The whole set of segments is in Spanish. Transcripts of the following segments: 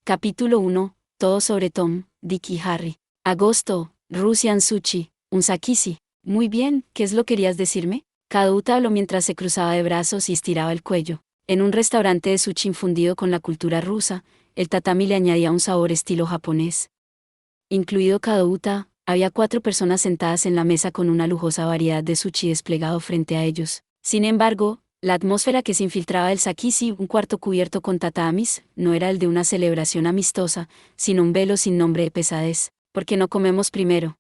Capítulo 1. Todo sobre Tom, Dick y Harry. Agosto. Russian Sushi. Un sakisi. Muy bien, ¿qué es lo que querías decirme? Kadauta habló mientras se cruzaba de brazos y estiraba el cuello. En un restaurante de sushi infundido con la cultura rusa, el tatami le añadía un sabor estilo japonés. Incluido Kadauta, había 4 personas sentadas en la mesa con una lujosa variedad de sushi desplegado frente a ellos. Sin embargo, la atmósfera que se infiltraba del sakisi, un cuarto cubierto con tatamis, no era el de una celebración amistosa, sino un velo sin nombre de pesadez. ¿Por qué no comemos primero?,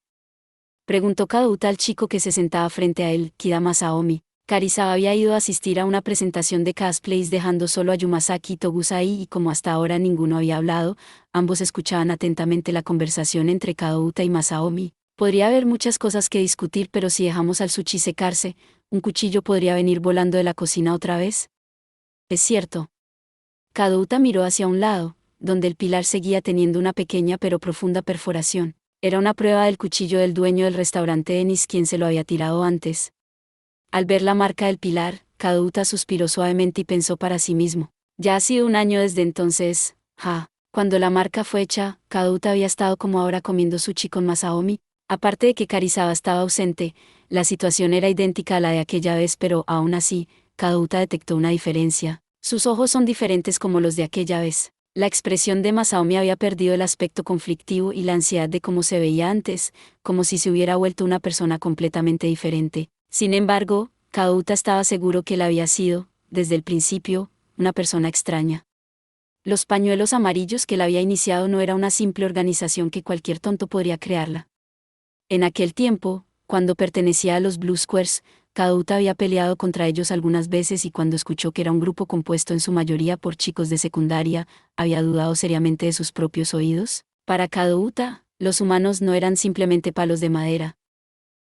preguntó Kadauta al chico que se sentaba frente a él, Kida Masaomi. Karisawa había ido a asistir a una presentación de cosplays dejando solo a Yumasaki y Togusai, y como hasta ahora ninguno había hablado, ambos escuchaban atentamente la conversación entre Kadauta y Masaomi. Podría haber muchas cosas que discutir, pero si dejamos al sushi secarse, ¿un cuchillo podría venir volando de la cocina otra vez? Es cierto. Kadauta miró hacia un lado, donde el pilar seguía teniendo una pequeña pero profunda perforación. Era una prueba del cuchillo del dueño del restaurante Denis, quien se lo había tirado antes. Al ver la marca del pilar, Kadauta suspiró suavemente y pensó para sí mismo. Ya ha sido un año desde entonces. Cuando la marca fue hecha, Kadauta había estado como ahora comiendo sushi con Masaomi. Aparte de que Karisawa estaba ausente, la situación era idéntica a la de aquella vez, pero aún así, Kadauta detectó una diferencia. Sus ojos son diferentes como los de aquella vez. La expresión de Masaomi había perdido el aspecto conflictivo y la ansiedad de cómo se veía antes, como si se hubiera vuelto una persona completamente diferente. Sin embargo, Kadauta estaba seguro que él había sido, desde el principio, una persona extraña. Los pañuelos amarillos que él había iniciado no era una simple organización que cualquier tonto podría crearla. En aquel tiempo, cuando pertenecía a los Blue Squares, Kadauta había peleado contra ellos algunas veces, y cuando escuchó que era un grupo compuesto en su mayoría por chicos de secundaria, había dudado seriamente de sus propios oídos. Para Kadauta, los humanos no eran simplemente palos de madera.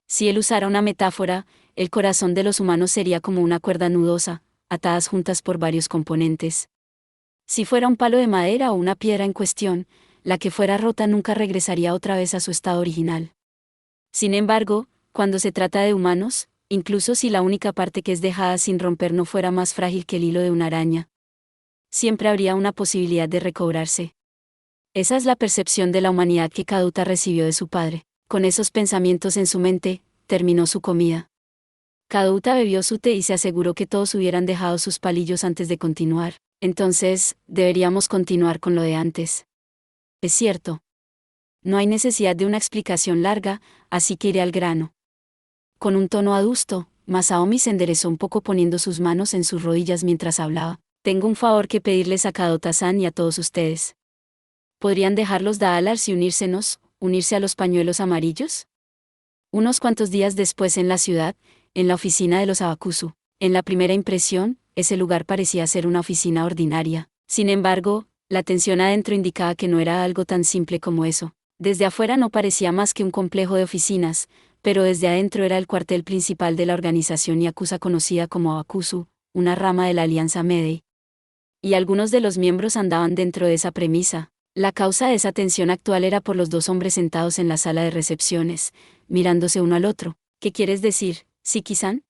Si él usara una metáfora, el corazón de los humanos sería como una cuerda nudosa, atadas juntas por varios componentes. Si fuera un palo de madera o una piedra en cuestión, la que fuera rota nunca regresaría otra vez a su estado original. Sin embargo, cuando se trata de humanos, incluso si la única parte que es dejada sin romper no fuera más frágil que el hilo de una araña, siempre habría una posibilidad de recobrarse. Esa es la percepción de la humanidad que Kadauta recibió de su padre. Con esos pensamientos en su mente, terminó su comida. Kadauta bebió su té y se aseguró que todos hubieran dejado sus palillos antes de continuar. Entonces, deberíamos continuar con lo de antes. Es cierto. No hay necesidad de una explicación larga, así que iré al grano. Con un tono adusto, Masaomi se enderezó un poco poniendo sus manos en sus rodillas mientras hablaba. Tengo un favor que pedirles a Kadauta-san y a todos ustedes. ¿Podrían dejar los Daalars y unirse a los pañuelos amarillos? Unos cuantos días después en la ciudad, en la oficina de los Abakusu. En la primera impresión, ese lugar parecía ser una oficina ordinaria. Sin embargo, la tensión adentro indicaba que no era algo tan simple como eso. Desde afuera no parecía más que un complejo de oficinas, pero desde adentro era el cuartel principal de la organización yakuza conocida como Abakusu, una rama de la Alianza Medei. Y algunos de los miembros andaban dentro de esa premisa. La causa de esa tensión actual era por los 2 hombres sentados en la sala de recepciones, mirándose uno al otro. ¿Qué quieres decir, Siki-san?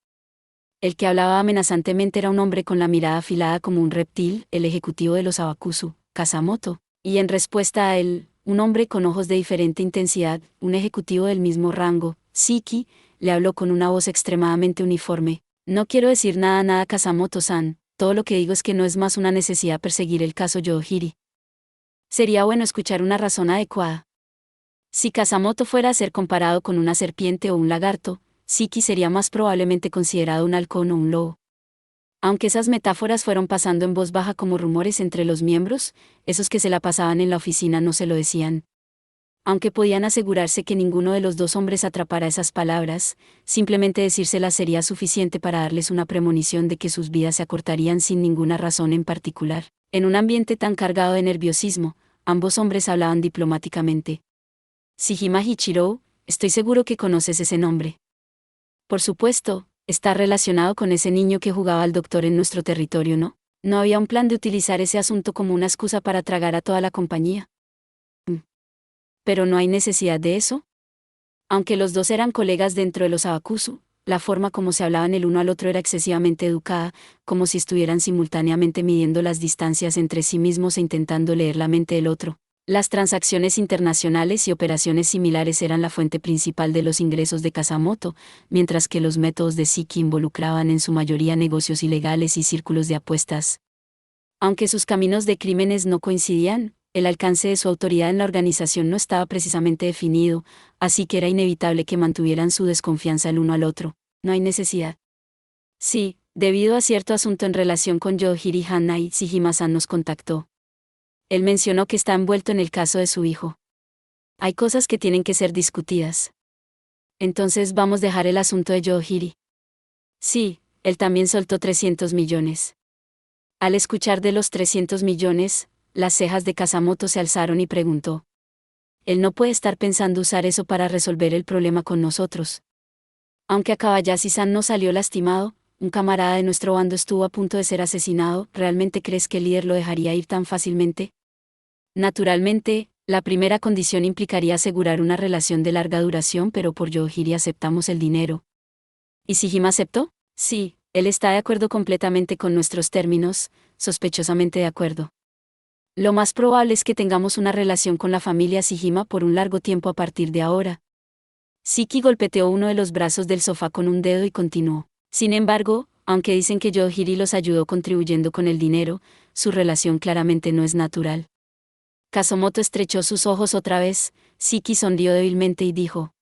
El que hablaba amenazantemente era un hombre con la mirada afilada como un reptil, el ejecutivo de los Abakusu, Kasamoto. Y en respuesta a él, un hombre con ojos de diferente intensidad, un ejecutivo del mismo rango, Siki, le habló con una voz extremadamente uniforme. No quiero decir nada Kasamoto-san, todo lo que digo es que no es más una necesidad perseguir el caso Yodohiri. Sería bueno escuchar una razón adecuada. Si Kasamoto fuera a ser comparado con una serpiente o un lagarto, Siki sería más probablemente considerado un halcón o un lobo. Aunque esas metáforas fueron pasando en voz baja como rumores entre los miembros, esos que se la pasaban en la oficina no se lo decían. Aunque podían asegurarse que ninguno de los 2 hombres atrapara esas palabras, simplemente decírselas sería suficiente para darles una premonición de que sus vidas se acortarían sin ninguna razón en particular. En un ambiente tan cargado de nerviosismo, ambos hombres hablaban diplomáticamente. Shijima Ichiro, estoy seguro que conoces ese nombre. Por supuesto, está relacionado con ese niño que jugaba al doctor en nuestro territorio, ¿no? No había un plan de utilizar ese asunto como una excusa para tragar a toda la compañía. Pero no hay necesidad de eso. Aunque los 2 eran colegas dentro de los Abakusu, la forma como se hablaban el uno al otro era excesivamente educada, como si estuvieran simultáneamente midiendo las distancias entre sí mismos e intentando leer la mente del otro. Las transacciones internacionales y operaciones similares eran la fuente principal de los ingresos de Kasamoto, mientras que los métodos de Siki involucraban en su mayoría negocios ilegales y círculos de apuestas. Aunque sus caminos de crímenes no coincidían, el alcance de su autoridad en la organización no estaba precisamente definido, así que era inevitable que mantuvieran su desconfianza el uno al otro. No hay necesidad. Sí, debido a cierto asunto en relación con Yohiri Hanai, Shijima-san nos contactó. Él mencionó que está envuelto en el caso de su hijo. Hay cosas que tienen que ser discutidas. Entonces vamos a dejar el asunto de Yohiri. Sí, él también soltó 300 millones. Al escuchar de los 300 millones, las cejas de Kasamoto se alzaron y preguntó. Él no puede estar pensando usar eso para resolver el problema con nosotros. Aunque Akabayashi-san no salió lastimado, un camarada de nuestro bando estuvo a punto de ser asesinado, ¿realmente crees que el líder lo dejaría ir tan fácilmente? Naturalmente, la primera condición implicaría asegurar una relación de larga duración, pero por Yohiri aceptamos el dinero. ¿Y Shijima aceptó? Sí, él está de acuerdo completamente con nuestros términos, sospechosamente de acuerdo. Lo más probable es que tengamos una relación con la familia Shijima por un largo tiempo a partir de ahora. Siki golpeteó uno de los brazos del sofá con un dedo y continuó. Sin embargo, aunque dicen que Yohiri los ayudó contribuyendo con el dinero, su relación claramente no es natural. Kasamoto estrechó sus ojos otra vez, Siki sonrió débilmente y dijo.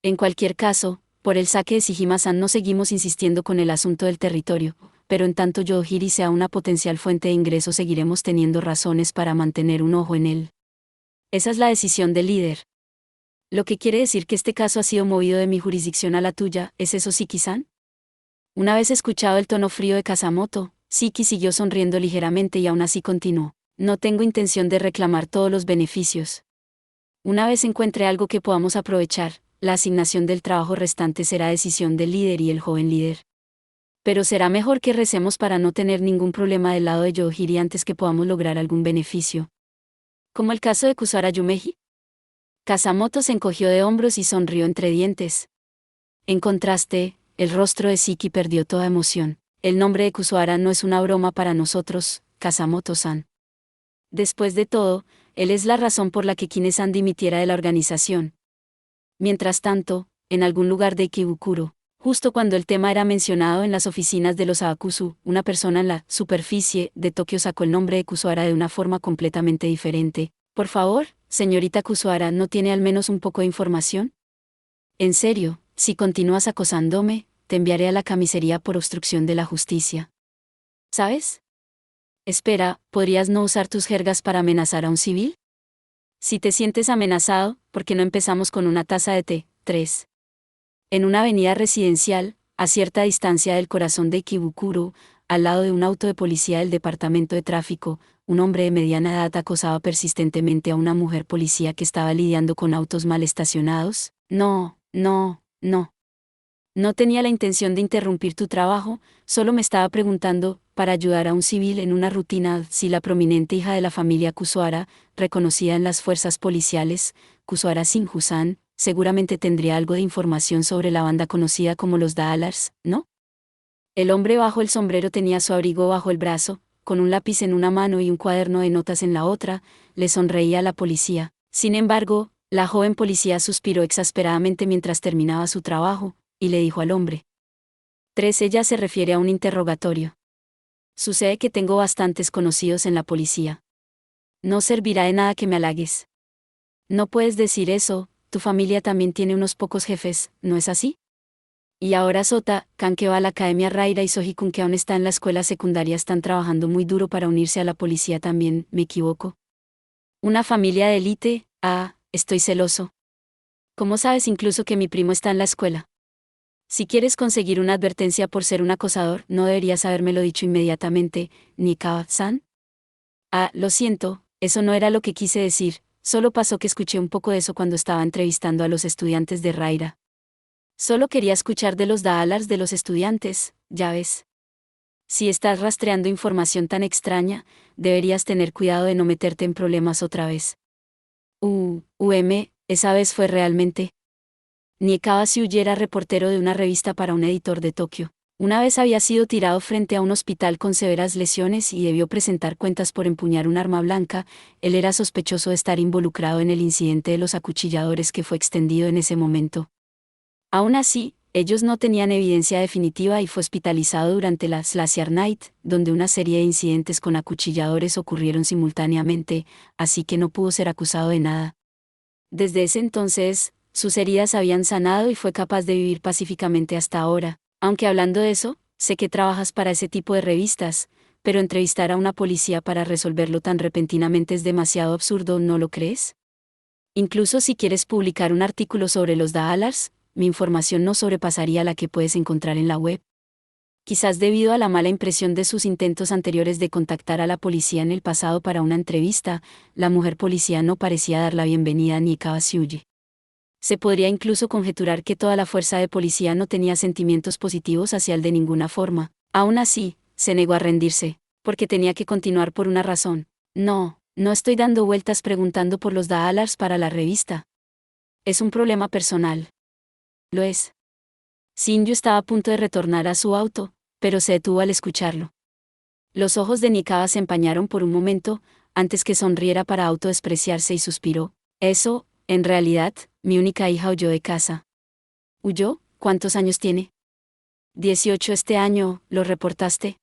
En cualquier caso, por el saque de Shijima-san no seguimos insistiendo con el asunto del territorio, pero en tanto Yohiri sea una potencial fuente de ingreso seguiremos teniendo razones para mantener un ojo en él. Esa es la decisión del líder. Lo que quiere decir que este caso ha sido movido de mi jurisdicción a la tuya, ¿es eso Siki-san? Una vez escuchado el tono frío de Kasamoto, Siki siguió sonriendo ligeramente y aún así continuó. No tengo intención de reclamar todos los beneficios. Una vez encuentre algo que podamos aprovechar, la asignación del trabajo restante será decisión del líder y el joven líder. Pero será mejor que recemos para no tener ningún problema del lado de Yohiri antes que podamos lograr algún beneficio. ¿Como el caso de Kusara Yumeji? Kasamoto se encogió de hombros y sonrió entre dientes. En contraste, el rostro de Siki perdió toda emoción. El nombre de Kusara no es una broma para nosotros, Kasamoto-san. Después de todo, él es la razón por la que Kine-san dimitiera de la organización. Mientras tanto, en algún lugar de Ikebukuro, justo cuando el tema era mencionado en las oficinas de los Abakusu, una persona en la superficie de Tokio sacó el nombre de Kusuara de una forma completamente diferente. Por favor, señorita Kusuara, ¿no tiene al menos un poco de información? En serio, si continúas acosándome, te enviaré a la comisaría por obstrucción de la justicia. ¿Sabes? Espera, ¿podrías no usar tus jergas para amenazar a un civil? Si te sientes amenazado, ¿por qué no empezamos con una taza de té? 3. En una avenida residencial, a cierta distancia del corazón de Ikebukuro, al lado de un auto de policía del departamento de tráfico, un hombre de mediana edad acosaba persistentemente a una mujer policía que estaba lidiando con autos mal estacionados. No. No tenía la intención de interrumpir tu trabajo, solo me estaba preguntando, para ayudar a un civil en una rutina, si la prominente hija de la familia Kusuara, reconocida en las fuerzas policiales, Kusuara Shinju-san, seguramente tendría algo de información sobre la banda conocida como los Daalars, ¿no? El hombre bajo el sombrero tenía su abrigo bajo el brazo, con un lápiz en una mano y un cuaderno de notas en la otra, le sonreía a la policía. Sin embargo, la joven policía suspiró exasperadamente mientras terminaba su trabajo, y le dijo al hombre. 3. Ella se refiere a un interrogatorio. Sucede que tengo bastantes conocidos en la policía. No servirá de nada que me halagues. No puedes decir eso, tu familia también tiene unos pocos jefes, ¿no es así? Y ahora Sota, Kan que va a la Academia Raira y Soji-kun que aún está en la escuela secundaria están trabajando muy duro para unirse a la policía también, ¿me equivoco? Una familia de élite, estoy celoso. ¿Cómo sabes incluso que mi primo está en la escuela? Si quieres conseguir una advertencia por ser un acosador, no deberías habérmelo dicho inmediatamente, Nikawa-san. Lo siento, eso no era lo que quise decir, solo pasó que escuché un poco de eso cuando estaba entrevistando a los estudiantes de Raira. Solo quería escuchar de los Daalars de los estudiantes, ya ves. Si estás rastreando información tan extraña, deberías tener cuidado de no meterte en problemas otra vez. Esa vez fue realmente. Nie Kawasuji era reportero de una revista para un editor de Tokio. Una vez había sido tirado frente a un hospital con severas lesiones y debió presentar cuentas por empuñar un arma blanca. Él era sospechoso de estar involucrado en el incidente de los acuchilladores que fue extendido en ese momento. Aún así, ellos no tenían evidencia definitiva y fue hospitalizado durante la Glacier Night, donde una serie de incidentes con acuchilladores ocurrieron simultáneamente, así que no pudo ser acusado de nada. Desde ese entonces, sus heridas habían sanado y fue capaz de vivir pacíficamente hasta ahora. Aunque hablando de eso, sé que trabajas para ese tipo de revistas, pero entrevistar a una policía para resolverlo tan repentinamente es demasiado absurdo, ¿no lo crees? Incluso si quieres publicar un artículo sobre los Dalars, mi información no sobrepasaría la que puedes encontrar en la web. Quizás debido a la mala impresión de sus intentos anteriores de contactar a la policía en el pasado para una entrevista, la mujer policía no parecía dar la bienvenida a Nie Kawasuji. Se podría incluso conjeturar que toda la fuerza de policía no tenía sentimientos positivos hacia él de ninguna forma. Aún así, se negó a rendirse, porque tenía que continuar por una razón. No estoy dando vueltas preguntando por los Dalars para la revista. Es un problema personal. Lo es. Shinju estaba a punto de retornar a su auto, pero se detuvo al escucharlo. Los ojos de Nikawa se empañaron por un momento, antes que sonriera para autodespreciarse y suspiró. Eso, en realidad, mi única hija huyó de casa. ¿Huyó? ¿Cuántos años tiene? 18 este año, ¿lo reportaste?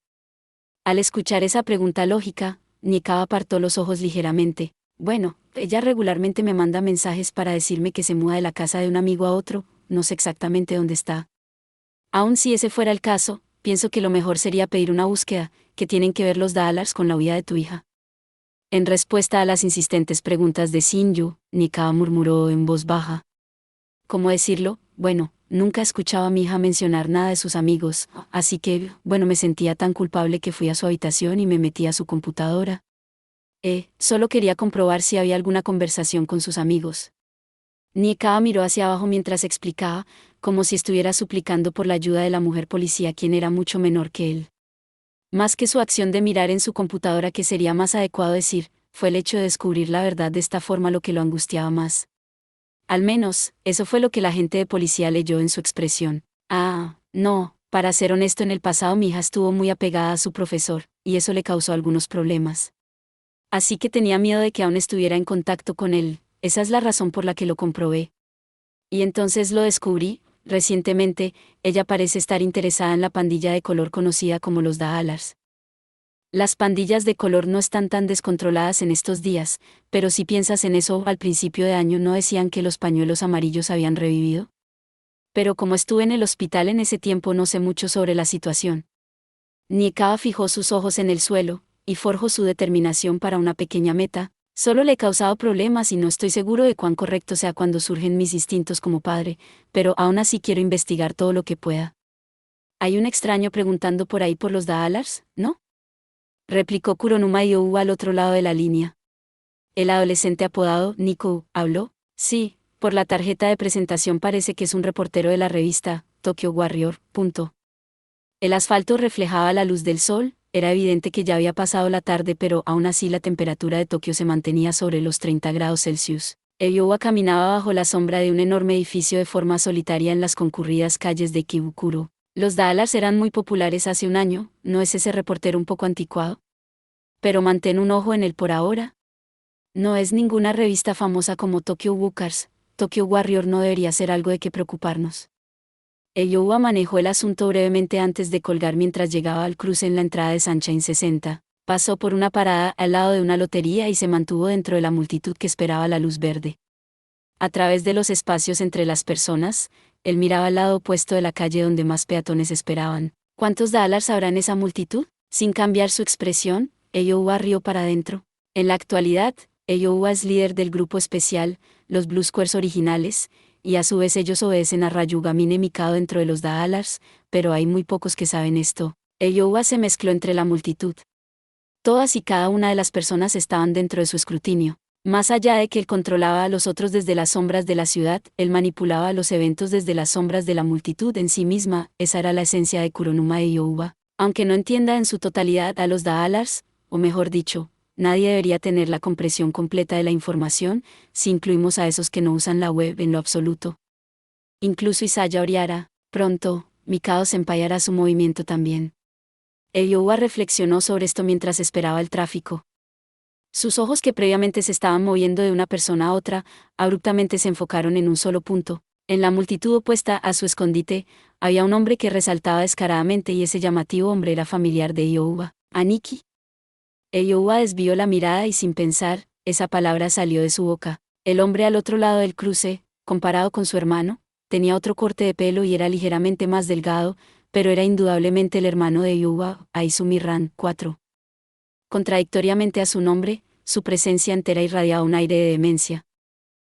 Al escuchar esa pregunta lógica, Nikawa apartó los ojos ligeramente. Bueno, ella regularmente me manda mensajes para decirme que se muda de la casa de un amigo a otro, no sé exactamente dónde está. Aun si ese fuera el caso, pienso que lo mejor sería pedir una búsqueda, que tienen que ver los Dalars con la huida de tu hija. En respuesta a las insistentes preguntas de Shinju, Nikawa murmuró en voz baja. ¿Cómo decirlo? Bueno, nunca escuchaba a mi hija mencionar nada de sus amigos, así que, me sentía tan culpable que fui a su habitación y me metí a su computadora. Solo quería comprobar si había alguna conversación con sus amigos. Nikawa miró hacia abajo mientras explicaba, como si estuviera suplicando por la ayuda de la mujer policía, quien era mucho menor que él. Más que su acción de mirar en su computadora, que sería más adecuado decir, fue el hecho de descubrir la verdad de esta forma lo que lo angustiaba más. Al menos, eso fue lo que la agente de policía leyó en su expresión. No, para ser honesto, en el pasado mi hija estuvo muy apegada a su profesor, y eso le causó algunos problemas. Así que tenía miedo de que aún estuviera en contacto con él, esa es la razón por la que lo comprobé. Y entonces lo descubrí. Recientemente, ella parece estar interesada en la pandilla de color conocida como los Dalars. Las pandillas de color no están tan descontroladas en estos días, pero si piensas en eso, al principio de año no decían que los pañuelos amarillos habían revivido. Pero como estuve en el hospital en ese tiempo, no sé mucho sobre la situación. Nikawa fijó sus ojos en el suelo, y forjó su determinación para una pequeña meta. Solo le he causado problemas y no estoy seguro de cuán correcto sea cuando surgen mis instintos como padre, pero aún así quiero investigar todo lo que pueda. Hay un extraño preguntando por ahí por los Dalars, ¿no? Replicó Kuronuma Iou al otro lado de la línea. El adolescente apodado Nico habló. Sí, por la tarjeta de presentación parece que es un reportero de la revista Tokyo Warrior. El asfalto reflejaba la luz del sol. Era evidente que ya había pasado la tarde, pero aún así la temperatura de Tokio se mantenía sobre los 30 grados Celsius. Eiowa caminaba bajo la sombra de un enorme edificio de forma solitaria en las concurridas calles de Kibukuro. Los Dallas eran muy populares hace un año, ¿no es ese reportero un poco anticuado? Pero mantén un ojo en él por ahora. No es ninguna revista famosa como Tokyo Bookers. Tokyo Warrior no debería ser algo de qué preocuparnos. Eiowa manejó el asunto brevemente antes de colgar mientras llegaba al cruce en la entrada de Sunshine 60. Pasó por una parada al lado de una lotería y se mantuvo dentro de la multitud que esperaba la luz verde. A través de los espacios entre las personas, él miraba al lado opuesto de la calle donde más peatones esperaban. ¿Cuántos Dallas habrá en esa multitud? Sin cambiar su expresión, Eiowa rió para adentro. En la actualidad, Eiowa es líder del grupo especial, los Blue Squares originales, y a su vez ellos obedecen a Ryugamine Mikado dentro de los Dallas, pero hay muy pocos que saben esto. Eiowa se mezcló entre la multitud. Todas y cada una de las personas estaban dentro de su escrutinio. Más allá de que él controlaba a los otros desde las sombras de la ciudad, él manipulaba los eventos desde las sombras de la multitud en sí misma. Esa era la esencia de Kuronuma Eiowa. Aunque no entienda en su totalidad a los Dallas, o mejor dicho, nadie debería tener la comprensión completa de la información, si incluimos a esos que no usan la web en lo absoluto. Incluso Isaya Oriara, pronto, Mikado Senpai hará su movimiento también. Eiyouba reflexionó sobre esto mientras esperaba el tráfico. Sus ojos, que previamente se estaban moviendo de una persona a otra, abruptamente se enfocaron en un solo punto. En la multitud opuesta a su escondite, había un hombre que resaltaba descaradamente, y ese llamativo hombre era familiar de Eiyouba, Aniki. Eiyouba desvió la mirada y, sin pensar, esa palabra salió de su boca. El hombre al otro lado del cruce, comparado con su hermano, tenía otro corte de pelo y era ligeramente más delgado, pero era indudablemente el hermano de Eiyouba, Aizumi Ran 4. Contradictoriamente a su nombre, su presencia entera irradiaba un aire de demencia.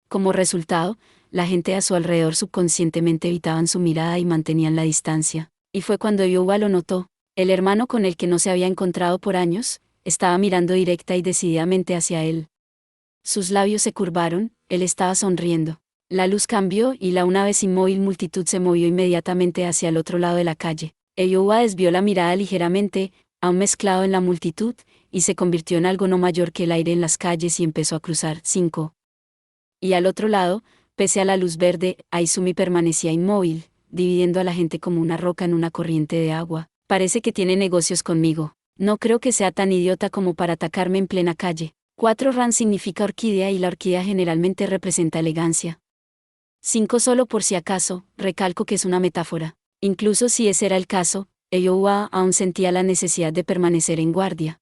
Como resultado, la gente a su alrededor subconscientemente evitaban su mirada y mantenían la distancia. Y fue cuando Eiyouba lo notó. El hermano, con el que no se había encontrado por años, estaba mirando directa y decididamente hacia él. Sus labios se curvaron, él estaba sonriendo. La luz cambió y la una vez inmóvil multitud se movió inmediatamente hacia el otro lado de la calle. Eiyouba desvió la mirada ligeramente, aún mezclado en la multitud, y se convirtió en algo no mayor que el aire en las calles y empezó a cruzar. 5. Y al otro lado, pese a la luz verde, Aizumi permanecía inmóvil, dividiendo a la gente como una roca en una corriente de agua. Parece que tiene negocios conmigo. No creo que sea tan idiota como para atacarme en plena calle. 4. Ran significa orquídea y la orquídea generalmente representa elegancia. 5. Solo por si acaso, recalco que es una metáfora. Incluso si ese era el caso, Eiyouba aún sentía la necesidad de permanecer en guardia.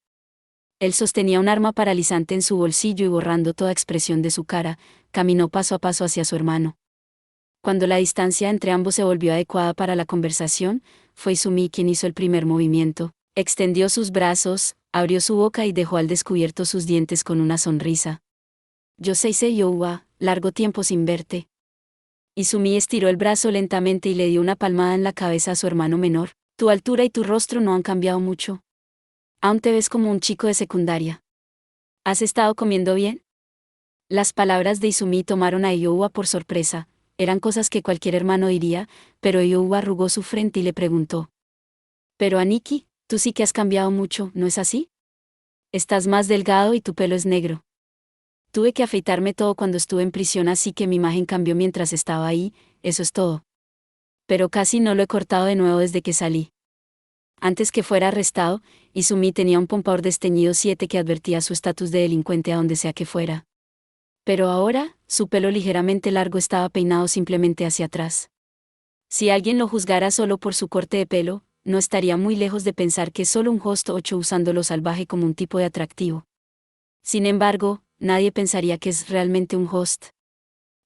Él sostenía un arma paralizante en su bolsillo y, borrando toda expresión de su cara, caminó paso a paso hacia su hermano. Cuando la distancia entre ambos se volvió adecuada para la conversación, fue Izumi quien hizo el primer movimiento. Extendió sus brazos, abrió su boca y dejó al descubierto sus dientes con una sonrisa. Yosei Eiyouba, largo tiempo sin verte. Izumi estiró el brazo lentamente y le dio una palmada en la cabeza a su hermano menor. Tu altura y tu rostro no han cambiado mucho. Aún te ves como un chico de secundaria. ¿Has estado comiendo bien? Las palabras de Izumi tomaron a Eiyouba por sorpresa. Eran cosas que cualquier hermano diría, pero Eiyouba arrugó su frente y le preguntó. Pero Aniki, tú sí que has cambiado mucho, ¿no es así? Estás más delgado y tu pelo es negro. Tuve que afeitarme todo cuando estuve en prisión, así que mi imagen cambió mientras estaba ahí, eso es todo. Pero casi no lo he cortado de nuevo desde que salí. Antes que fuera arrestado, Izumi tenía un pompador desteñido 7 que advertía su estatus de delincuente a donde sea que fuera. Pero ahora, su pelo ligeramente largo estaba peinado simplemente hacia atrás. Si alguien lo juzgara solo por su corte de pelo, no estaría muy lejos de pensar que es solo un host 8 usándolo salvaje como un tipo de atractivo. Sin embargo, nadie pensaría que es realmente un host.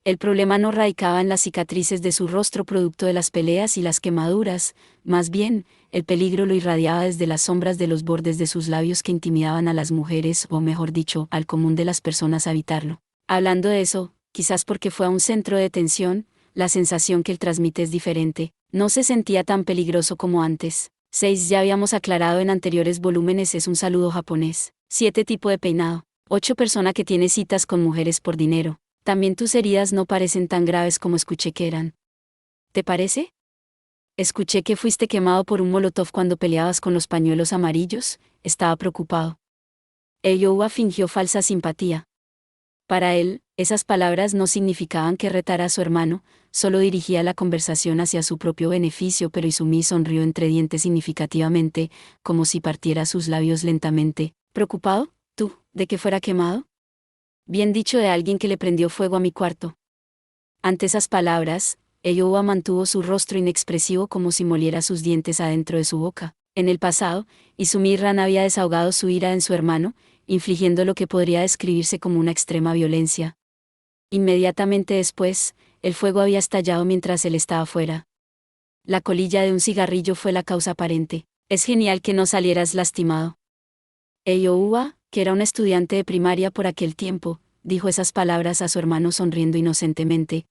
El problema no radicaba en las cicatrices de su rostro producto de las peleas y las quemaduras, más bien, el peligro lo irradiaba desde las sombras de los bordes de sus labios que intimidaban a las mujeres, o mejor dicho, al común de las personas a evitarlo. Hablando de eso, quizás porque fue a un centro de detención, la sensación que él transmite es diferente, no se sentía tan peligroso como antes. 6. Ya habíamos aclarado en anteriores volúmenes, es un saludo japonés. 7. Tipo de peinado. 8. Persona que tiene citas con mujeres por dinero. También tus heridas no parecen tan graves como escuché que eran. ¿Te parece? Escuché que fuiste quemado por un molotov cuando peleabas con los pañuelos amarillos, estaba preocupado. Eiyouba fingió falsa simpatía. Para él, esas palabras no significaban que retara a su hermano, solo dirigía la conversación hacia su propio beneficio, pero Izumi sonrió entre dientes significativamente, como si partiera sus labios lentamente. ¿Preocupado, tú, de que fuera quemado? Bien dicho de alguien que le prendió fuego a mi cuarto. Ante esas palabras, Eiyouba mantuvo su rostro inexpresivo como si moliera sus dientes adentro de su boca. En el pasado, Izumi Ran había desahogado su ira en su hermano, infligiendo lo que podría describirse como una extrema violencia. Inmediatamente después, el fuego había estallado mientras él estaba fuera. La colilla de un cigarrillo fue la causa aparente. Es genial que no salieras lastimado. Eiyouba, que era un estudiante de primaria por aquel tiempo, dijo esas palabras a su hermano sonriendo inocentemente.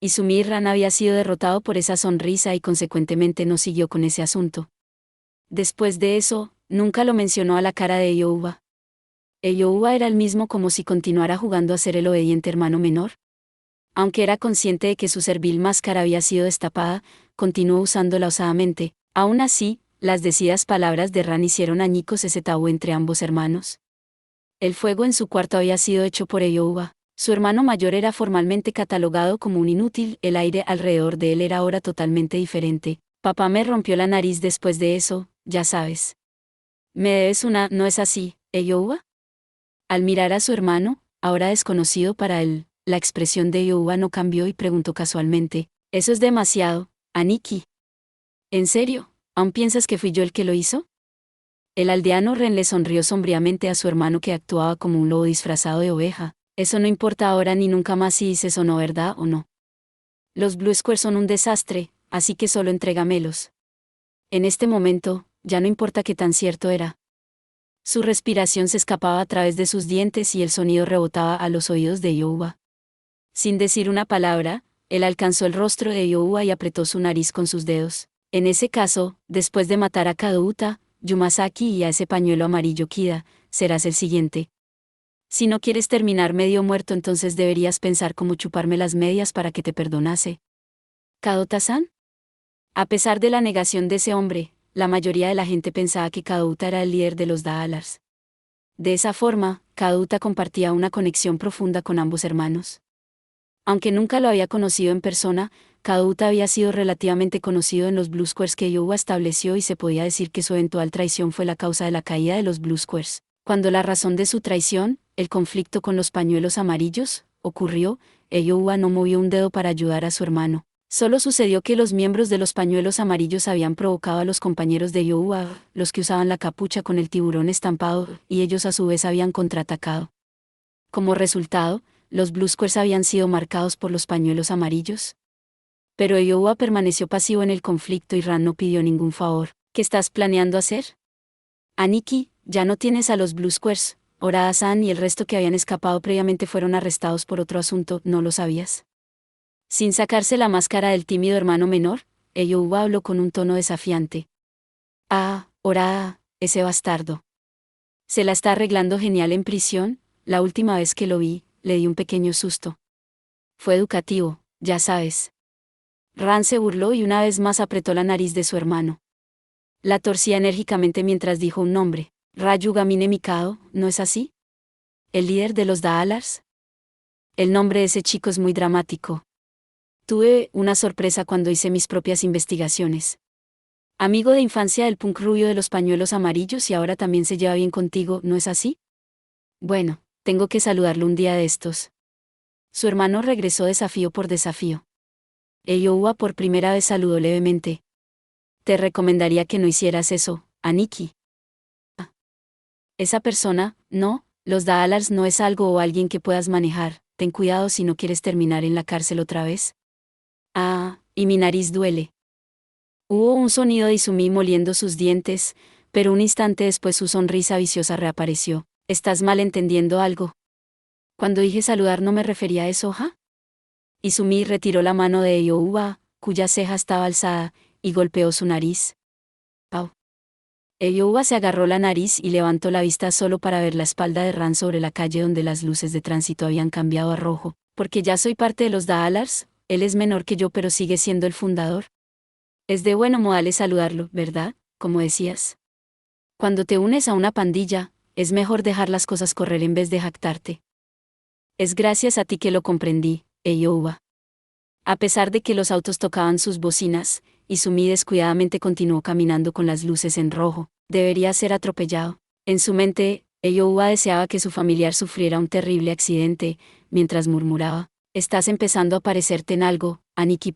Izumi Ran había sido derrotado por esa sonrisa y consecuentemente no siguió con ese asunto. Después de eso, nunca lo mencionó a la cara de Eiyouba. Eiyouba era el mismo como si continuara jugando a ser el obediente hermano menor. Aunque era consciente de que su servil máscara había sido destapada, continuó usándola osadamente. Aún así, las decididas palabras de Ran hicieron añicos ese tabú entre ambos hermanos. El fuego en su cuarto había sido hecho por Eiyouba. Su hermano mayor era formalmente catalogado como un inútil, el aire alrededor de él era ahora totalmente diferente. Papá me rompió la nariz después de eso, ya sabes. Me debes una, ¿no es así, Yowa? Al mirar a su hermano, ahora desconocido para él, la expresión de Yowa no cambió y preguntó casualmente, «Eso es demasiado, Aniki». «¿En serio? ¿Aún piensas que fui yo el que lo hizo?» El aldeano Ren le sonrió sombríamente a su hermano que actuaba como un lobo disfrazado de oveja. «Eso no importa ahora ni nunca más si dices o no verdad o no. Los Blue Squares son un desastre, así que solo entrégamelos». En este momento, ya no importa qué tan cierto era. Su respiración se escapaba a través de sus dientes y el sonido rebotaba a los oídos de Yowa. Sin decir una palabra, él alcanzó el rostro de Yowa y apretó su nariz con sus dedos. En ese caso, después de matar a Kadouta, Yumasaki y a ese pañuelo amarillo Kida, serás el siguiente. Si no quieres terminar medio muerto, entonces deberías pensar cómo chuparme las medias para que te perdonase. ¿Kadouta-san? A pesar de la negación de ese hombre, la mayoría de la gente pensaba que Kadouta era el líder de los Daalars. De esa forma, Kadouta compartía una conexión profunda con ambos hermanos. Aunque nunca lo había conocido en persona, Kadouta había sido relativamente conocido en los Blue Squares que Yowa estableció y se podía decir que su eventual traición fue la causa de la caída de los Blue Squares. Cuando la razón de su traición, el conflicto con los pañuelos amarillos, ocurrió, Yowa no movió un dedo para ayudar a su hermano. Solo sucedió que los miembros de los pañuelos amarillos habían provocado a los compañeros de Yowa, los que usaban la capucha con el tiburón estampado, y ellos a su vez habían contraatacado. Como resultado, los Blue Squares habían sido marcados por los pañuelos amarillos. Pero Yowa permaneció pasivo en el conflicto y Ran no pidió ningún favor. ¿Qué estás planeando hacer? Aniki, ya no tienes a los Blue Squares. Orada-san y el resto que habían escapado previamente fueron arrestados por otro asunto, ¿no lo sabías? Sin sacarse la máscara del tímido hermano menor, Yowa habló con un tono desafiante. Ah, Orada, ese bastardo. Se la está arreglando genial en prisión. La última vez que lo vi, le di un pequeño susto. Fue educativo, ya sabes. Ran se burló y una vez más apretó la nariz de su hermano. La torcía enérgicamente mientras dijo un nombre. Ryugamine Mikado, ¿no es así? ¿El líder de los Daalars? El nombre de ese chico es muy dramático. Tuve una sorpresa cuando hice mis propias investigaciones. Amigo de infancia del punk rubio de los pañuelos amarillos y ahora también se lleva bien contigo, ¿no es así? Bueno, tengo que saludarlo un día de estos. Su hermano regresó desafío por desafío. Yowa por primera vez saludó levemente. Te recomendaría que no hicieras eso, Aniki. Esa persona, no, los Daalars no es algo o alguien que puedas manejar, ten cuidado si no quieres terminar en la cárcel otra vez. Ah, y mi nariz duele. Hubo un sonido de Izumi moliendo sus dientes, pero un instante después su sonrisa viciosa reapareció. ¿Estás mal entendiendo algo? Cuando dije saludar no me refería a eso, ¿ja? Izumi retiró la mano de Yowa, cuya ceja estaba alzada, y golpeó su nariz. ¡Au! Yowa se agarró la nariz y levantó la vista solo para ver la espalda de Ran sobre la calle donde las luces de tránsito habían cambiado a rojo. Porque ya soy parte de los Daalars, él es menor que yo pero sigue siendo el fundador. Es de buenos modales saludarlo, ¿verdad? Como decías. Cuando te unes a una pandilla, es mejor dejar las cosas correr en vez de jactarte. Es gracias a ti que lo comprendí, Yowa. A pesar de que los autos tocaban sus bocinas, Izumi descuidadamente continuó caminando con las luces en rojo. Debería ser atropellado. En su mente, Yowa deseaba que su familiar sufriera un terrible accidente, mientras murmuraba, estás empezando a parecerte en algo, Aniki.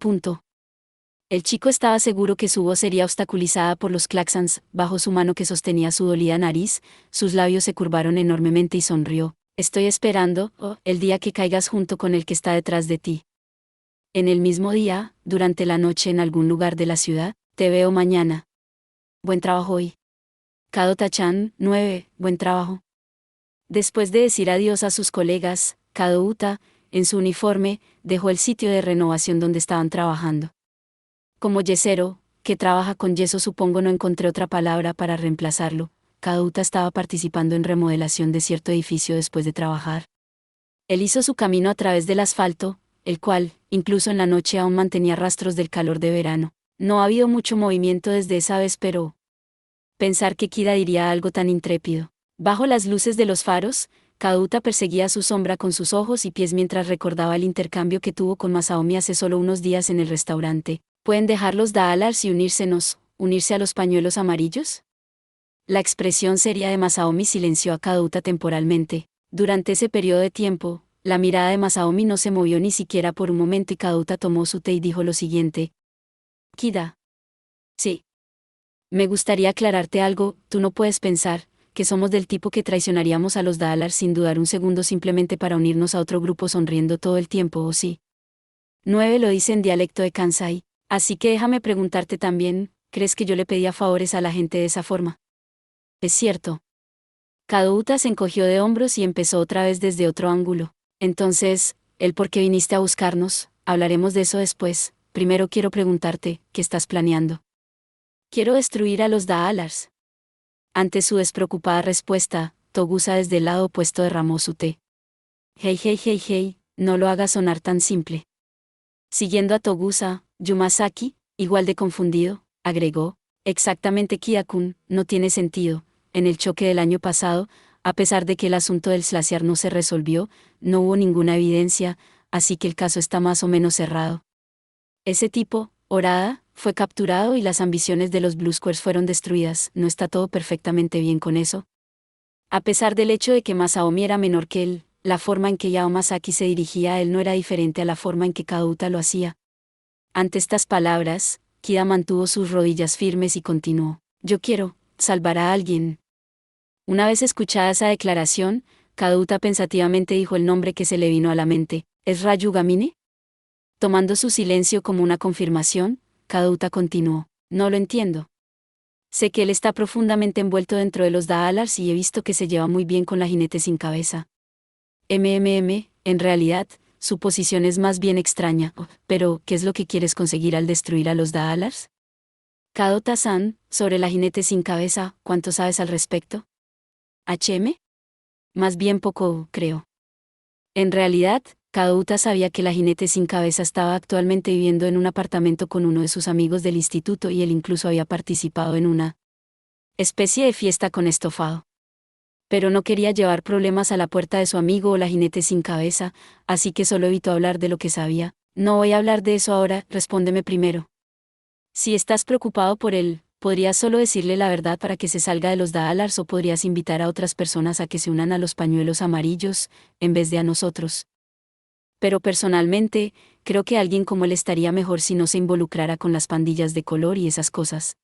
El chico estaba seguro que su voz sería obstaculizada por los claxons. Bajo su mano que sostenía su dolida nariz, sus labios se curvaron enormemente y sonrió. Estoy esperando, el día que caigas junto con el que está detrás de ti. En el mismo día, durante la noche en algún lugar de la ciudad, te veo mañana. Buen trabajo hoy. Kadouta-chan, 9, buen trabajo. Después de decir adiós a sus colegas, Kadouta, en su uniforme, dejó el sitio de renovación donde estaban trabajando. Como yesero, que trabaja con yeso, supongo no encontré otra palabra para reemplazarlo. Kadouta estaba participando en remodelación de cierto edificio después de trabajar. Él hizo su camino a través del asfalto, el cual, incluso en la noche, aún mantenía rastros del calor de verano. No ha habido mucho movimiento desde esa vez, pero... Pensar que Kida diría algo tan intrépido. Bajo las luces de los faros, Kaduta perseguía su sombra con sus ojos y pies mientras recordaba el intercambio que tuvo con Masaomi hace solo unos días en el restaurante. ¿Pueden dejar los Daalars y unirse a los pañuelos amarillos? La expresión seria de Masaomi silenció a Kaduta temporalmente. Durante ese periodo de tiempo, la mirada de Masaomi no se movió ni siquiera por un momento y Kaduta tomó su té y dijo lo siguiente. Kida. Sí. Me gustaría aclararte algo, tú no puedes pensar que somos del tipo que traicionaríamos a los Daalars sin dudar un segundo simplemente para unirnos a otro grupo sonriendo todo el tiempo, ¿o sí? 9 lo dice en dialecto de Kansai, así que déjame preguntarte también, ¿crees que yo le pedía favores a la gente de esa forma? Es cierto. Kaduta se encogió de hombros y empezó otra vez desde otro ángulo. Entonces, el por qué viniste a buscarnos, hablaremos de eso después. Primero quiero preguntarte, ¿qué estás planeando? Quiero destruir a los Daalars. Ante su despreocupada respuesta, Togusa desde el lado opuesto derramó su té. Hey, hey, hey, hey, no lo hagas sonar tan simple. Siguiendo a Togusa, Yumasaki, igual de confundido, agregó, exactamente Kida-kun, no tiene sentido. En el choque del año pasado, a pesar de que el asunto del glaciar no se resolvió, no hubo ninguna evidencia, así que el caso está más o menos cerrado. Ese tipo, Orada, fue capturado y las ambiciones de los Blue Squares fueron destruidas. ¿No está todo perfectamente bien con eso? A pesar del hecho de que Masaomi era menor que él, la forma en que Yao Masaki se dirigía a él no era diferente a la forma en que Kaduta lo hacía. Ante estas palabras, Kida mantuvo sus rodillas firmes y continuó. Yo quiero salvar a alguien. Una vez escuchada esa declaración, Kaduta pensativamente dijo el nombre que se le vino a la mente. ¿Es Ryugamine? Tomando su silencio como una confirmación, Kaduta continuó. No lo entiendo. Sé que él está profundamente envuelto dentro de los Daalars y he visto que se lleva muy bien con la jinete sin cabeza. En realidad, su posición es más bien extraña. Pero, ¿qué es lo que quieres conseguir al destruir a los Daalars? Kaduta-san, sobre la jinete sin cabeza, ¿cuánto sabes al respecto? ¿HM? Más bien poco, creo. En realidad, Kaduta sabía que la jinete sin cabeza estaba actualmente viviendo en un apartamento con uno de sus amigos del instituto y él incluso había participado en una especie de fiesta con estofado. Pero no quería llevar problemas a la puerta de su amigo o la jinete sin cabeza, así que solo evitó hablar de lo que sabía. No voy a hablar de eso ahora, respóndeme primero. Si estás preocupado por él, podrías solo decirle la verdad para que se salga de los Daalars o podrías invitar a otras personas a que se unan a los pañuelos amarillos, en vez de a nosotros. Pero personalmente, creo que alguien como él estaría mejor si no se involucrara con las pandillas de color y esas cosas.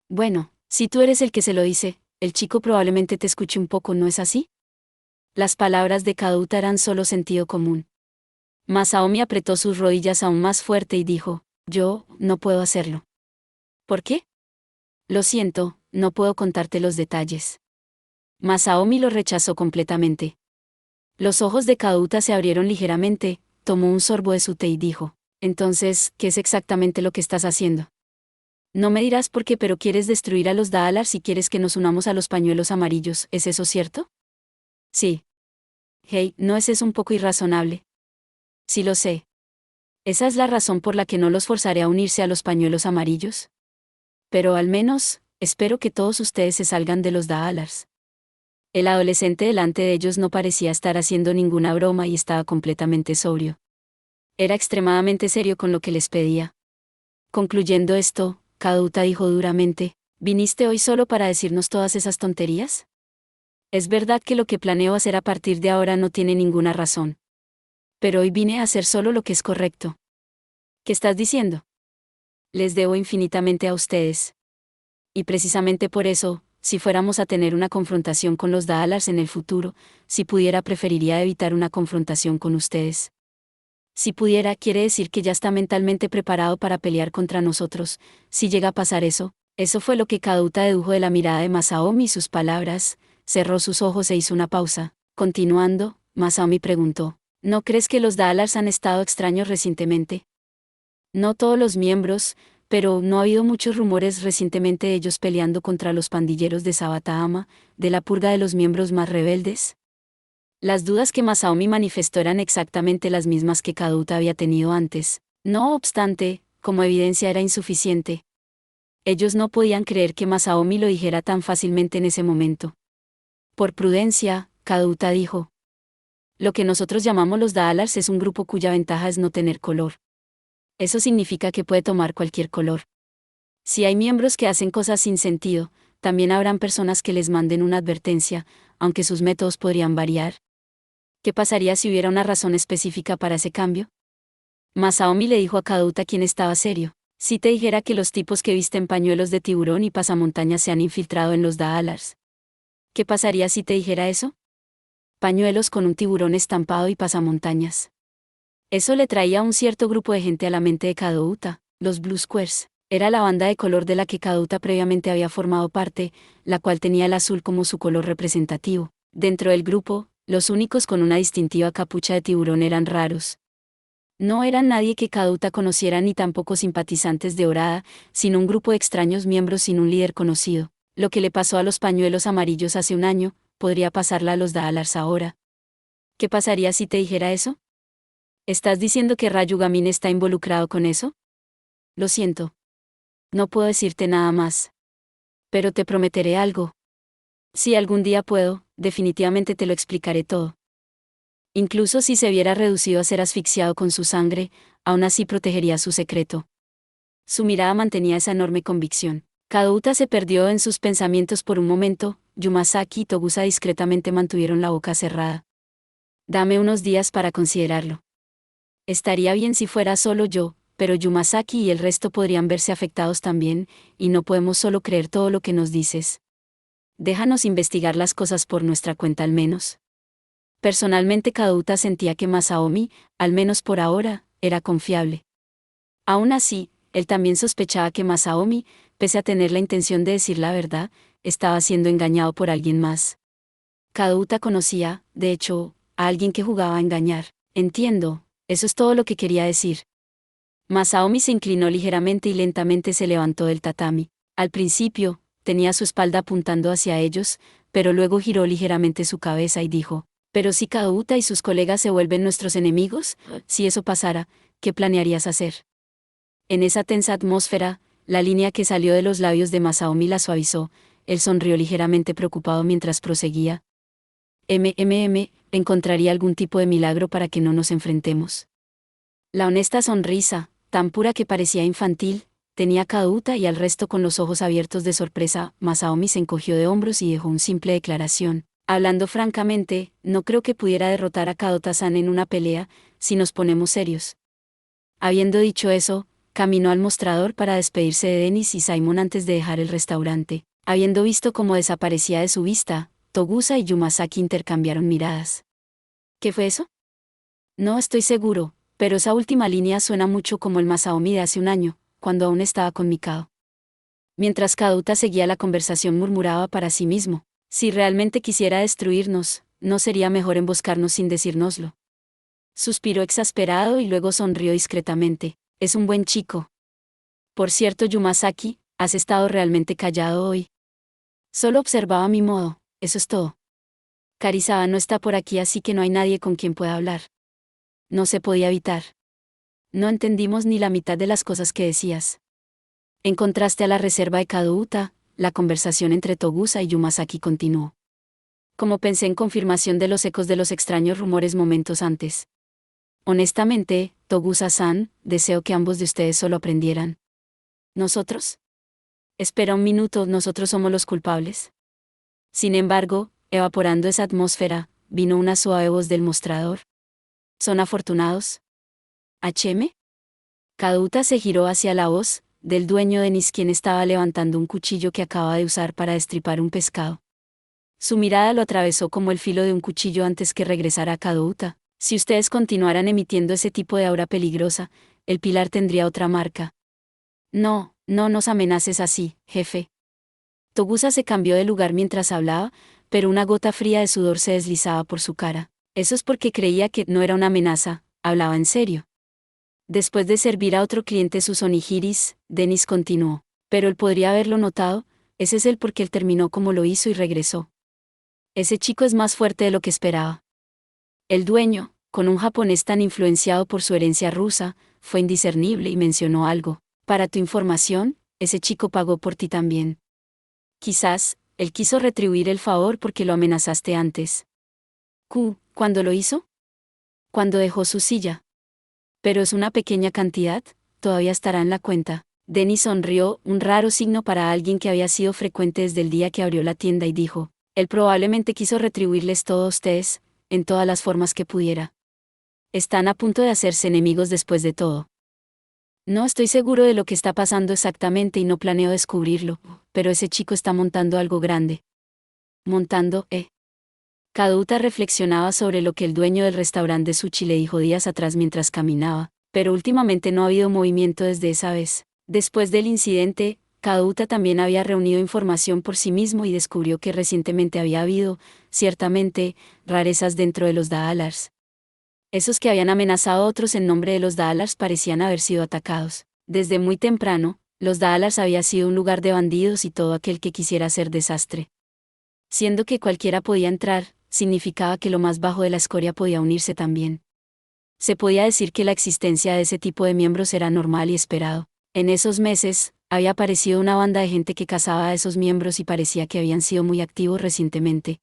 Bueno, si tú eres el que se lo dice, el chico probablemente te escuche un poco, ¿no es así? Las palabras de Kaduta eran solo sentido común. Masaomi apretó sus rodillas aún más fuerte y dijo, yo, no puedo hacerlo. ¿Por qué? Lo siento, no puedo contarte los detalles. Masaomi lo rechazó completamente. Los ojos de Kaduta se abrieron ligeramente, tomó un sorbo de su té y dijo, entonces, ¿qué es exactamente lo que estás haciendo? No me dirás por qué, pero quieres destruir a los Daalars y quieres que nos unamos a los pañuelos amarillos, ¿es eso cierto? Sí. Hey, ¿no es eso un poco irrazonable? Sí lo sé. Esa es la razón por la que no los forzaré a unirse a los pañuelos amarillos. Pero al menos, espero que todos ustedes se salgan de los Daalars. El adolescente delante de ellos no parecía estar haciendo ninguna broma y estaba completamente sobrio. Era extremadamente serio con lo que les pedía. Concluyendo esto, Kaduta dijo duramente, ¿viniste hoy solo para decirnos todas esas tonterías? Es verdad que lo que planeo hacer a partir de ahora no tiene ninguna razón. Pero hoy vine a hacer solo lo que es correcto. ¿Qué estás diciendo? Les debo infinitamente a ustedes. Y precisamente por eso, si fuéramos a tener una confrontación con los Daalars en el futuro, si pudiera preferiría evitar una confrontación con ustedes. Si pudiera, quiere decir que ya está mentalmente preparado para pelear contra nosotros. Si llega a pasar eso fue lo que Kaduta dedujo de la mirada de Masaomi y sus palabras, cerró sus ojos e hizo una pausa. Continuando, Masaomi preguntó, ¿no crees que los Daalars han estado extraños recientemente? No todos los miembros, pero ¿no ha habido muchos rumores recientemente de ellos peleando contra los pandilleros de Sabatama, de la purga de los miembros más rebeldes? Las dudas que Masaomi manifestó eran exactamente las mismas que Kaduta había tenido antes. No obstante, como evidencia era insuficiente. Ellos no podían creer que Masaomi lo dijera tan fácilmente en ese momento. Por prudencia, Kadauta dijo. Lo que nosotros llamamos los Daalars es un grupo cuya ventaja es no tener color. Eso significa que puede tomar cualquier color. Si hay miembros que hacen cosas sin sentido, también habrán personas que les manden una advertencia, aunque sus métodos podrían variar. ¿Qué pasaría si hubiera una razón específica para ese cambio? Masaomi le dijo a Kadauta, quien estaba serio. Si te dijera que los tipos que visten pañuelos de tiburón y pasamontañas se han infiltrado en los Daalars. ¿Qué pasaría si te dijera eso? Pañuelos con un tiburón estampado y pasamontañas. Eso le traía a un cierto grupo de gente a la mente de Kadauta, los Blue Squares. Era la banda de color de la que Kadauta previamente había formado parte, la cual tenía el azul como su color representativo. Dentro del grupo, los únicos con una distintiva capucha de tiburón eran raros. No eran nadie que Kadauta conociera ni tampoco simpatizantes de Orada, sino un grupo de extraños miembros sin un líder conocido. Lo que le pasó a los pañuelos amarillos hace un año, podría pasarla a los Daalars ahora. ¿Qué pasaría si te dijera eso? ¿Estás diciendo que Ryugamin está involucrado con eso? Lo siento. No puedo decirte nada más. Pero te prometeré algo. Si algún día puedo, definitivamente te lo explicaré todo. Incluso si se viera reducido a ser asfixiado con su sangre, aún así protegería su secreto. Su mirada mantenía esa enorme convicción. Kadauta se perdió en sus pensamientos por un momento. Yumasaki y Togusa discretamente mantuvieron la boca cerrada. Dame unos días para considerarlo. Estaría bien si fuera solo yo, pero Yumasaki y el resto podrían verse afectados también, y no podemos solo creer todo lo que nos dices. Déjanos investigar las cosas por nuestra cuenta al menos. Personalmente Kadauta sentía que Masaomi, al menos por ahora, era confiable. Aún así, él también sospechaba que Masaomi, pese a tener la intención de decir la verdad, estaba siendo engañado por alguien más. Kadauta conocía, de hecho, a alguien que jugaba a engañar. Entiendo, eso es todo lo que quería decir. Masaomi se inclinó ligeramente y lentamente se levantó del tatami. Al principio, tenía su espalda apuntando hacia ellos, pero luego giró ligeramente su cabeza y dijo, «¿Pero si Kadauta y sus colegas se vuelven nuestros enemigos? Si eso pasara, ¿qué planearías hacer?» En esa tensa atmósfera, la línea que salió de los labios de Masaomi la suavizó. Él sonrió ligeramente preocupado mientras proseguía. ¿Encontraría algún tipo de milagro para que no nos enfrentemos? La honesta sonrisa, tan pura que parecía infantil, tenía a Kadauta y al resto con los ojos abiertos de sorpresa. Masaomi se encogió de hombros y dejó una simple declaración. Hablando francamente, no creo que pudiera derrotar a Kadauta-san en una pelea, si nos ponemos serios. Habiendo dicho eso, caminó al mostrador para despedirse de Dennis y Simon antes de dejar el restaurante. Habiendo visto cómo desaparecía de su vista, Togusa y Yumasaki intercambiaron miradas. ¿Qué fue eso? No estoy seguro, pero esa última línea suena mucho como el Masaomi de hace un año, cuando aún estaba con Mikao. Mientras Kadauta seguía la conversación murmuraba para sí mismo, si realmente quisiera destruirnos, ¿no sería mejor emboscarnos sin decírnoslo? Suspiró exasperado y luego sonrió discretamente. Es un buen chico. Por cierto, Yumasaki, has estado realmente callado hoy. Solo observaba mi modo, eso es todo. Karisawa no está por aquí, así que no hay nadie con quien pueda hablar. No se podía evitar. No entendimos ni la mitad de las cosas que decías. En contraste a la reserva de Kadauta, la conversación entre Togusa y Yumasaki continuó. Como pensé en confirmación de los ecos de los extraños rumores momentos antes. Honestamente, Togusa-san, deseo que ambos de ustedes solo aprendieran. ¿Nosotros? Espera un minuto, ¿nosotros somos los culpables? Sin embargo, evaporando esa atmósfera, vino una suave voz del mostrador. ¿Son afortunados? ¿HM? Kadauta se giró hacia la voz del dueño de Nis, quien estaba levantando un cuchillo que acaba de usar para destripar un pescado. Su mirada lo atravesó como el filo de un cuchillo antes que regresara a Kadauta. Si ustedes continuaran emitiendo ese tipo de aura peligrosa, el pilar tendría otra marca. No, no nos amenaces así, jefe. Togusa se cambió de lugar mientras hablaba, pero una gota fría de sudor se deslizaba por su cara. Eso es porque creía que no era una amenaza, hablaba en serio. Después de servir a otro cliente sus onigiris, Dennis continuó. Pero él podría haberlo notado, ese es el por qué él terminó como lo hizo y regresó. Ese chico es más fuerte de lo que esperaba. El dueño, con un japonés tan influenciado por su herencia rusa, fue indiscernible y mencionó algo. Para tu información, ese chico pagó por ti también. Quizás, él quiso retribuir el favor porque lo amenazaste antes. ¿Cuándo lo hizo? Cuando dejó su silla. Pero es una pequeña cantidad, todavía estará en la cuenta. Denny sonrió, un raro signo para alguien que había sido frecuente desde el día que abrió la tienda, y dijo, él probablemente quiso retribuirles todo a ustedes, en todas las formas que pudiera. Están a punto de hacerse enemigos después de todo. No estoy seguro de lo que está pasando exactamente y no planeo descubrirlo, pero ese chico está montando algo grande. Montando, Kaduta reflexionaba sobre lo que el dueño del restaurante de sushi le dijo días atrás mientras caminaba, pero últimamente no ha habido movimiento desde esa vez. Después del incidente, Kaduta también había reunido información por sí mismo y descubrió que recientemente había habido, ciertamente, rarezas dentro de los Daalars. Esos que habían amenazado a otros en nombre de los Daalars parecían haber sido atacados. Desde muy temprano, los Daalars había sido un lugar de bandidos y todo aquel que quisiera hacer desastre. Siendo que cualquiera podía entrar, significaba que lo más bajo de la escoria podía unirse también. Se podía decir que la existencia de ese tipo de miembros era normal y esperado. En esos meses, había aparecido una banda de gente que cazaba a esos miembros y parecía que habían sido muy activos recientemente.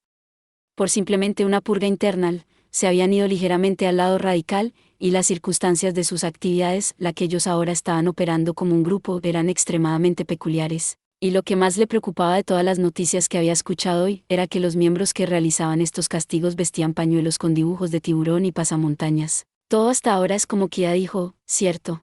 Por simplemente una purga interna, se habían ido ligeramente al lado radical, y las circunstancias de sus actividades, las que ellos ahora estaban operando como un grupo, eran extremadamente peculiares. Y lo que más le preocupaba de todas las noticias que había escuchado hoy, era que los miembros que realizaban estos castigos vestían pañuelos con dibujos de tiburón y pasamontañas. Todo hasta ahora es como Kia dijo, ¿cierto?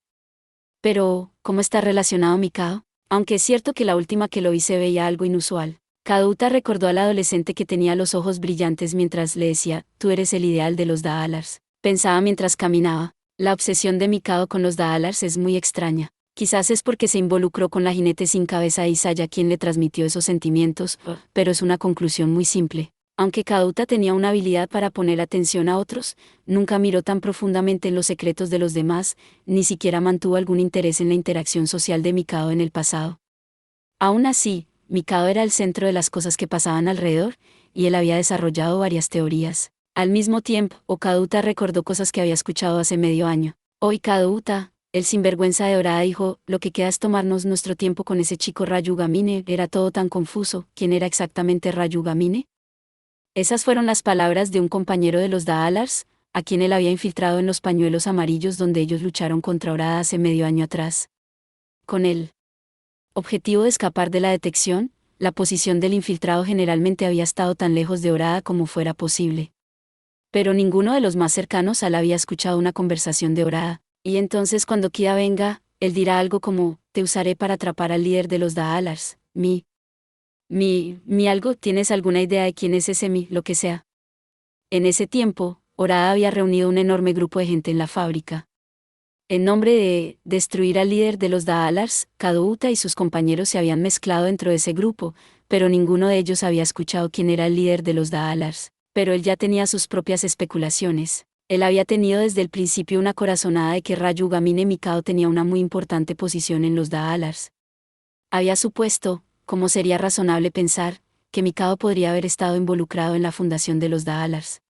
Pero, ¿cómo está relacionado Mikado? Aunque es cierto que la última que lo vi se veía algo inusual. Kaduta recordó al adolescente que tenía los ojos brillantes mientras le decía, tú eres el ideal de los Daalars. Pensaba mientras caminaba, la obsesión de Mikado con los Daalars es muy extraña. Quizás es porque se involucró con la jinete sin cabeza Isaya quien le transmitió esos sentimientos, pero es una conclusión muy simple. Aunque Kaduta tenía una habilidad para poner atención a otros, nunca miró tan profundamente en los secretos de los demás, ni siquiera mantuvo algún interés en la interacción social de Mikado en el pasado. Aún así, Mikado era el centro de las cosas que pasaban alrededor, y él había desarrollado varias teorías. Al mismo tiempo, Kaduta recordó cosas que había escuchado hace medio año. Hoy Kaduta, el sinvergüenza de Orada, dijo, lo que queda es tomarnos nuestro tiempo con ese chico Ryugamine, era todo tan confuso, ¿quién era exactamente Ryugamine? Esas fueron las palabras de un compañero de los Daalars, a quien él había infiltrado en los pañuelos amarillos donde ellos lucharon contra Orada hace medio año atrás. Con él. Objetivo de escapar de la detección, la posición del infiltrado generalmente había estado tan lejos de Orada como fuera posible. Pero ninguno de los más cercanos a él había escuchado una conversación de Orada, y entonces cuando Kia venga, él dirá algo como, te usaré para atrapar al líder de los Daalars, mi algo, ¿tienes alguna idea de quién es ese lo que sea? En ese tiempo, Orada había reunido un enorme grupo de gente en la fábrica. En nombre de destruir al líder de los Daalars, Kaduta y sus compañeros se habían mezclado dentro de ese grupo, pero ninguno de ellos había escuchado quién era el líder de los Daalars. Pero él ya tenía sus propias especulaciones. Él había tenido desde el principio una corazonada de que Ryugamine Mikado tenía una muy importante posición en los Daalars. Había supuesto, como sería razonable pensar, que Mikado podría haber estado involucrado en la fundación de los Daalars.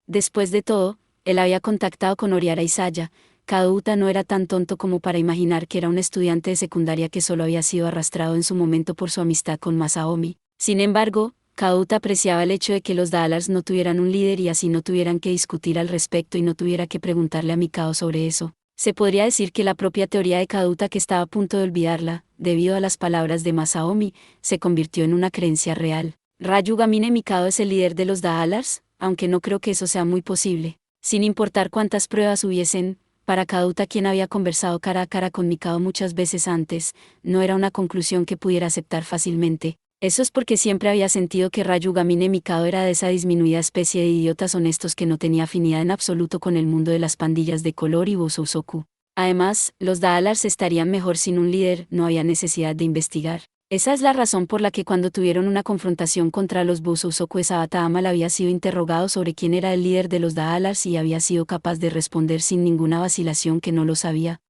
Después de todo, él había contactado con Oriara Isaya. Kaduta no era tan tonto como para imaginar que era un estudiante de secundaria que solo había sido arrastrado en su momento por su amistad con Masaomi. Sin embargo, Kaduta apreciaba el hecho de que los Daalars no tuvieran un líder y así no tuvieran que discutir al respecto y no tuviera que preguntarle a Mikado sobre eso. Se podría decir que la propia teoría de Kaduta, que estaba a punto de olvidarla, debido a las palabras de Masaomi, se convirtió en una creencia real. Ryugamine Mikado es el líder de los Daalars, aunque no creo que eso sea muy posible. Sin importar cuántas pruebas hubiesen, para Kaduta, quien había conversado cara a cara con Mikado muchas veces antes, no era una conclusión que pudiera aceptar fácilmente. Eso es porque siempre había sentido que Ryugamine Mikado era de esa disminuida especie de idiotas honestos que no tenía afinidad en absoluto con el mundo de las pandillas de color y Bouzousoku. Además, los Daalars estarían mejor sin un líder, no había necesidad de investigar. Esa es la razón por la que cuando tuvieron una confrontación contra los Bouzousoku, Sabata Amal había sido interrogado sobre quién era el líder de los Daalars y había sido capaz de responder sin ninguna vacilación que no lo sabía.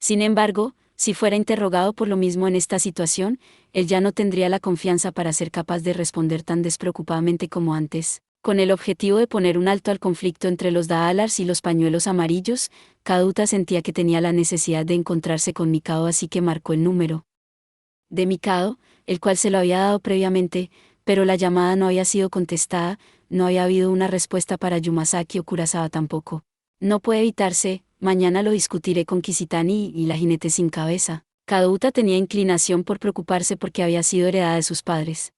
Sin embargo, si fuera interrogado por lo mismo en esta situación, él ya no tendría la confianza para ser capaz de responder tan despreocupadamente como antes. Con el objetivo de poner un alto al conflicto entre los Daalars y los pañuelos amarillos, Kaduta sentía que tenía la necesidad de encontrarse con Mikado, así que marcó el número de Mikado, el cual se lo había dado previamente, pero la llamada no había sido contestada, no había habido una respuesta para Yumasaki o Kurosawa tampoco. No puede evitarse, mañana lo discutiré con Kizitani y la jinete sin cabeza. Kadouta tenía inclinación por preocuparse porque había sido heredada de sus padres.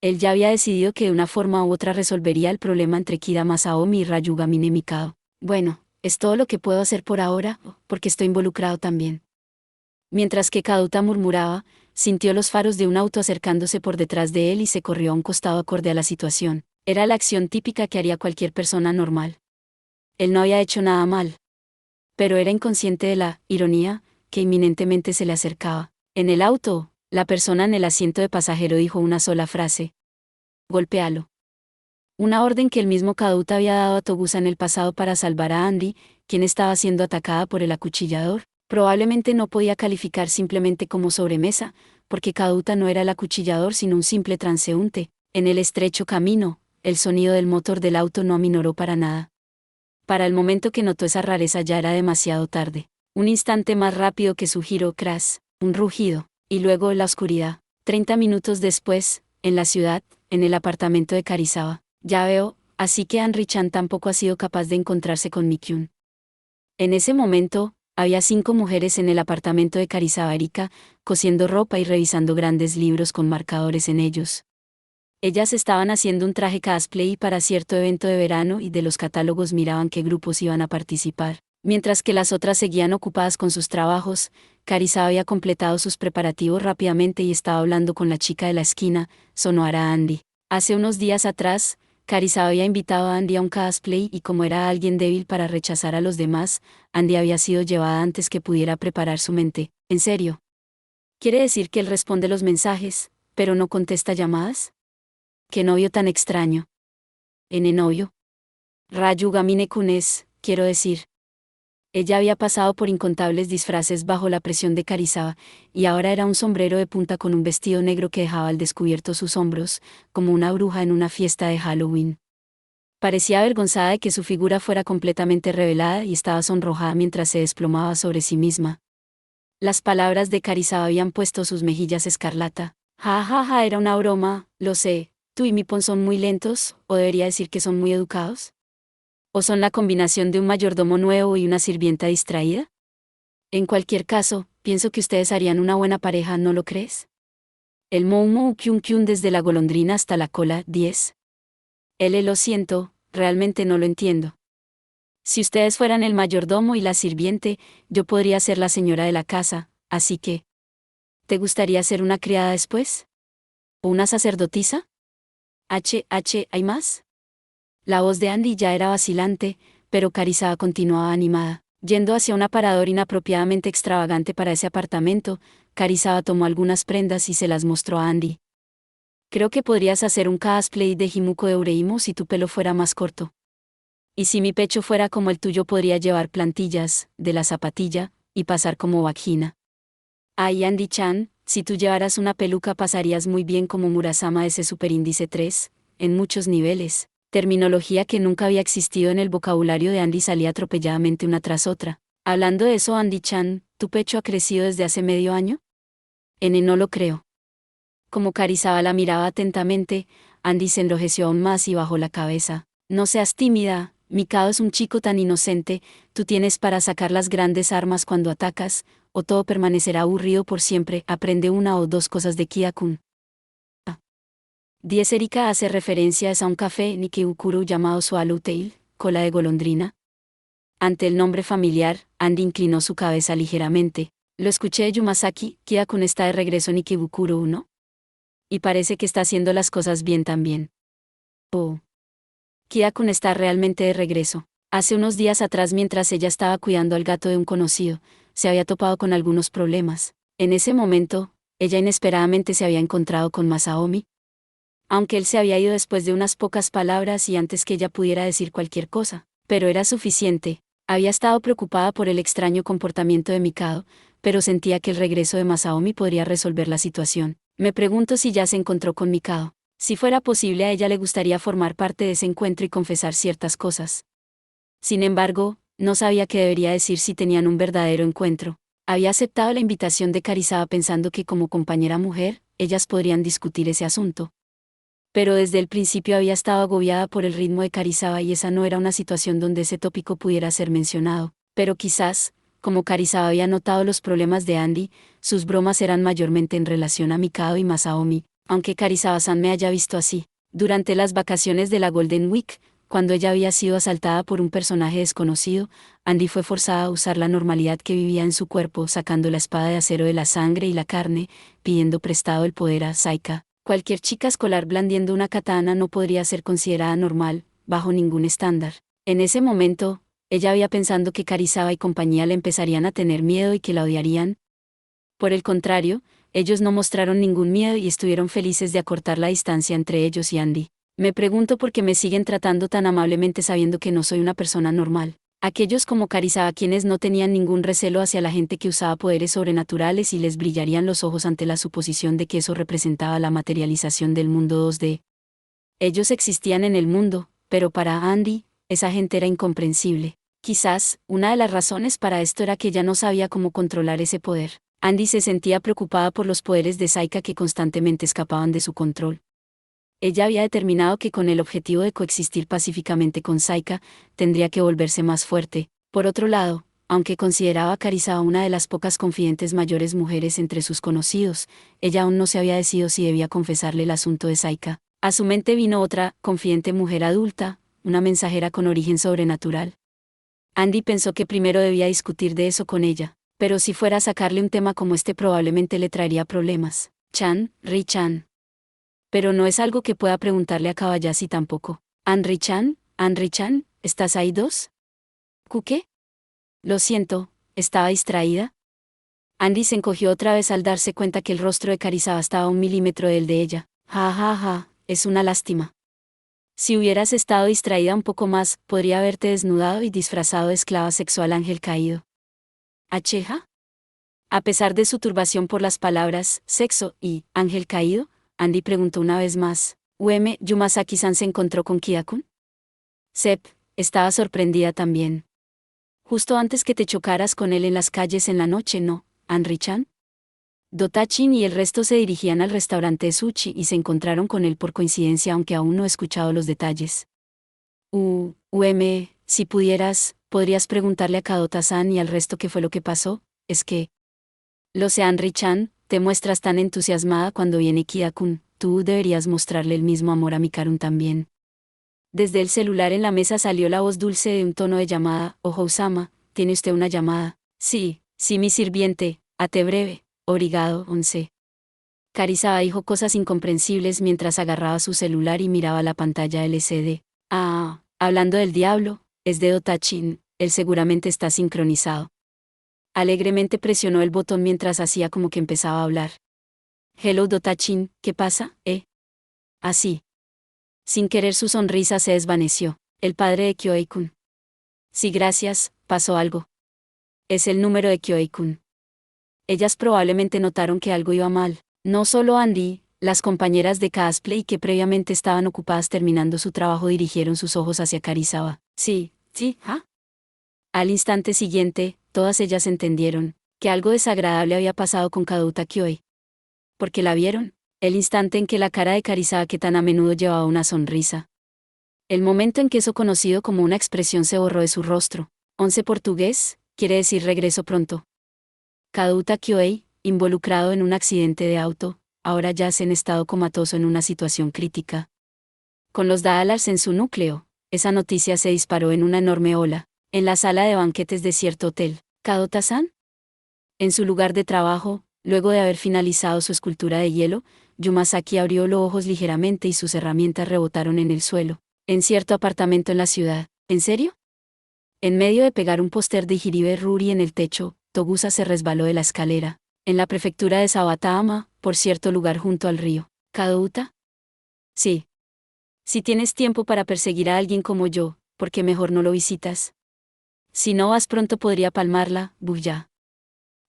Él ya había decidido que de una forma u otra resolvería el problema entre Kida Masaomi y Ryugamine Mikado. Bueno, es todo lo que puedo hacer por ahora, porque estoy involucrado también. Mientras que Kadouta murmuraba, sintió los faros de un auto acercándose por detrás de él y se corrió a un costado acorde a la situación. Era la acción típica que haría cualquier persona normal. Él no había hecho nada mal. Pero era inconsciente de la ironía que inminentemente se le acercaba. En el auto, la persona en el asiento de pasajero dijo una sola frase. Golpéalo. Una orden que el mismo Kadouta había dado a Togusa en el pasado para salvar a Andy, quien estaba siendo atacada por el acuchillador. Probablemente no podía calificar simplemente como sobremesa, porque Kadouta no era el acuchillador sino un simple transeúnte. En el estrecho camino, el sonido del motor del auto no aminoró para nada. Para el momento que notó esa rareza ya era demasiado tarde. Un instante más rápido que su giro crash, un rugido, y luego la oscuridad. 30 minutos después, en la ciudad, en el apartamento de Karisawa. Ya veo, así que Henry-chan tampoco ha sido capaz de encontrarse con Mikyun. En ese momento, había 5 mujeres en el apartamento de Karisawa Erika, cosiendo ropa y revisando grandes libros con marcadores en ellos. Ellas estaban haciendo un traje cosplay para cierto evento de verano y de los catálogos miraban qué grupos iban a participar. Mientras que las otras seguían ocupadas con sus trabajos, Karisawa había completado sus preparativos rápidamente y estaba hablando con la chica de la esquina, Sonohara Andy. Hace unos días atrás, Karisawa había invitado a Andy a un cosplay y como era alguien débil para rechazar a los demás, Andy había sido llevada antes que pudiera preparar su mente. ¿En serio? ¿Quiere decir que él responde los mensajes, pero no contesta llamadas? ¡Qué novio tan extraño! ¿En novio? Ryugamine-kun quiero decir. Ella había pasado por incontables disfraces bajo la presión de Karisawa, y ahora era un sombrero de punta con un vestido negro que dejaba al descubierto sus hombros, como una bruja en una fiesta de Halloween. Parecía avergonzada de que su figura fuera completamente revelada y estaba sonrojada mientras se desplomaba sobre sí misma. Las palabras de Karisawa habían puesto sus mejillas escarlata. Ja ja ja, era una broma, lo sé. ¿Tú y mi Pon son muy lentos, o debería decir que son muy educados? ¿O son la combinación de un mayordomo nuevo y una sirvienta distraída? En cualquier caso, pienso que ustedes harían una buena pareja, ¿no lo crees? El mou mou kyun kyun desde la golondrina hasta la cola, 10. Lo siento, realmente no lo entiendo. Si ustedes fueran el mayordomo y la sirviente, yo podría ser la señora de la casa, así que... ¿Te gustaría ser una criada después? ¿O una sacerdotisa? ¿Hay más? La voz de Andy ya era vacilante, pero Karisawa continuaba animada. Yendo hacia un aparador inapropiadamente extravagante para ese apartamento, Karisawa tomó algunas prendas y se las mostró a Andy. Creo que podrías hacer un cosplay de Himuko de Ureimo si tu pelo fuera más corto. Y si mi pecho fuera como el tuyo podría llevar plantillas, de la zapatilla, y pasar como vagina. Ay, Andy-chan, si tú llevaras una peluca pasarías muy bien como Murasama de ese superíndice 3, en muchos niveles. Terminología que nunca había existido en el vocabulario de Andy salía atropelladamente una tras otra. Hablando de eso, Andy-chan, ¿tu pecho ha crecido desde hace medio año? No lo creo. Como Karisawa la miraba atentamente, Andy se enrojeció aún más y bajó la cabeza. No seas tímida, Mikado es un chico tan inocente, tú tienes para sacar las grandes armas cuando atacas, o todo permanecerá aburrido por siempre. Aprende una o dos cosas de Kida-kun. 10 Erika hace referencias a un café Nikebukuro llamado Swallowtail, cola de golondrina. Ante el nombre familiar, Andy inclinó su cabeza ligeramente. Lo escuché de Yumasaki, Kida-kun está de regreso en Nikebukuro 1. Y parece que está haciendo las cosas bien también. Oh. Kida-kun está realmente de regreso. Hace unos días atrás mientras ella estaba cuidando al gato de un conocido, se había topado con algunos problemas. En ese momento, ella inesperadamente se había encontrado con Masaomi. Aunque él se había ido después de unas pocas palabras y antes que ella pudiera decir cualquier cosa, pero era suficiente. Había estado preocupada por el extraño comportamiento de Mikado, pero sentía que el regreso de Masaomi podría resolver la situación. Me pregunto si ya se encontró con Mikado. Si fuera posible a ella le gustaría formar parte de ese encuentro y confesar ciertas cosas. Sin embargo, no sabía qué debería decir si tenían un verdadero encuentro. Había aceptado la invitación de Karisawa pensando que como compañera mujer, ellas podrían discutir ese asunto. Pero desde el principio había estado agobiada por el ritmo de Karizawa y esa no era una situación donde ese tópico pudiera ser mencionado. Pero quizás, como Karizawa había notado los problemas de Andy, sus bromas eran mayormente en relación a Mikado y Masaomi, aunque Karizawa-san me haya visto así. Durante las vacaciones de la Golden Week, cuando ella había sido asaltada por un personaje desconocido, Andy fue forzada a usar la normalidad que vivía en su cuerpo, sacando la espada de acero de la sangre y la carne, pidiendo prestado el poder a Saika. Cualquier chica escolar blandiendo una katana no podría ser considerada normal, bajo ningún estándar. En ese momento, ella había pensado que Karizawa y compañía le empezarían a tener miedo y que la odiarían. Por el contrario, ellos no mostraron ningún miedo y estuvieron felices de acortar la distancia entre ellos y Andy. Me pregunto por qué me siguen tratando tan amablemente sabiendo que no soy una persona normal. Aquellos como Karizawa quienes no tenían ningún recelo hacia la gente que usaba poderes sobrenaturales y les brillarían los ojos ante la suposición de que eso representaba la materialización del mundo 2D. Ellos existían en el mundo, pero para Andy, esa gente era incomprensible. Quizás, una de las razones para esto era que ella no sabía cómo controlar ese poder. Andy se sentía preocupada por los poderes de Saika que constantemente escapaban de su control. Ella había determinado que con el objetivo de coexistir pacíficamente con Saika, tendría que volverse más fuerte. Por otro lado, aunque consideraba a Karizawa una de las pocas confidentes mayores mujeres entre sus conocidos, ella aún no se había decidido si debía confesarle el asunto de Saika. A su mente vino otra, confidente mujer adulta, una mensajera con origen sobrenatural. Andy pensó que primero debía discutir de eso con ella, pero si fuera a sacarle un tema como este probablemente le traería problemas. Ri-chan. Pero no es algo que pueda preguntarle a Kabayashi tampoco. Anri-chan, ¿estás ahí dos? ¿Qué? Lo siento, ¿estaba distraída? Andy se encogió otra vez al darse cuenta que el rostro de Karizawa estaba a 1 milímetro del de ella. Es una lástima. Si hubieras estado distraída un poco más, podría haberte desnudado y disfrazado de esclava sexual ángel caído. ¿Acheja? A pesar de su turbación por las palabras sexo y ángel caído, Andy preguntó una vez más. ¿Yumasaki-san se encontró con Kida-kun? Sep, estaba sorprendida también. Justo antes que te chocaras con él en las calles en la noche, ¿no, Anri-chan? Dotachin y el resto se dirigían al restaurante de sushi y se encontraron con él por coincidencia, aunque aún no he escuchado los detalles. Si pudieras, podrías preguntarle a Kadota-san y al resto qué fue lo que pasó. Es que... Lo sé, Anri-chan, te muestras tan entusiasmada cuando viene Kida-kun, tú deberías mostrarle el mismo amor a Mikarun también. Desde el celular en la mesa salió la voz dulce de un tono de llamada. Ojo-sama, ¿tiene usted una llamada? Sí, mi sirviente, ate breve, origado, 11. Karizawa dijo cosas incomprensibles mientras agarraba su celular y miraba la pantalla LCD. Hablando del diablo, es de Dotachin, él seguramente está sincronizado. Alegremente presionó el botón mientras hacía como que empezaba a hablar. Hello Dotachin, ¿qué pasa, Así. Sin querer su sonrisa se desvaneció. El padre de Kyoei-kun. Sí, gracias, pasó algo. Es el número de Kyoei-kun. Ellas probablemente notaron que algo iba mal. No solo Andy, las compañeras de cosplay que previamente estaban ocupadas terminando su trabajo dirigieron sus ojos hacia Karizawa. Sí. Al instante siguiente, todas ellas entendieron que algo desagradable había pasado con Kadota Kyoei. Porque la vieron, el instante en que la cara de Karizawa, que tan a menudo llevaba una sonrisa. El momento en que eso conocido como una expresión se borró de su rostro. 11 portugués, quiere decir regreso pronto. Kadota Kyoei, involucrado en un accidente de auto, ahora yace en estado comatoso en una situación crítica. Con los Daalars en su núcleo, esa noticia se disparó en una enorme ola, en la sala de banquetes de cierto hotel. ¿Kadota-san? En su lugar de trabajo, luego de haber finalizado su escultura de hielo, Yumasaki abrió los ojos ligeramente y sus herramientas rebotaron en el suelo, en cierto apartamento en la ciudad. ¿En serio? En medio de pegar un póster de Hiribe Ruri en el techo, Togusa se resbaló de la escalera, en la prefectura de Sabatama, por cierto lugar junto al río. ¿Kadouta? Sí. Si tienes tiempo para perseguir a alguien como yo, ¿por qué mejor no lo visitas? Si no vas pronto podría palmarla, bulla.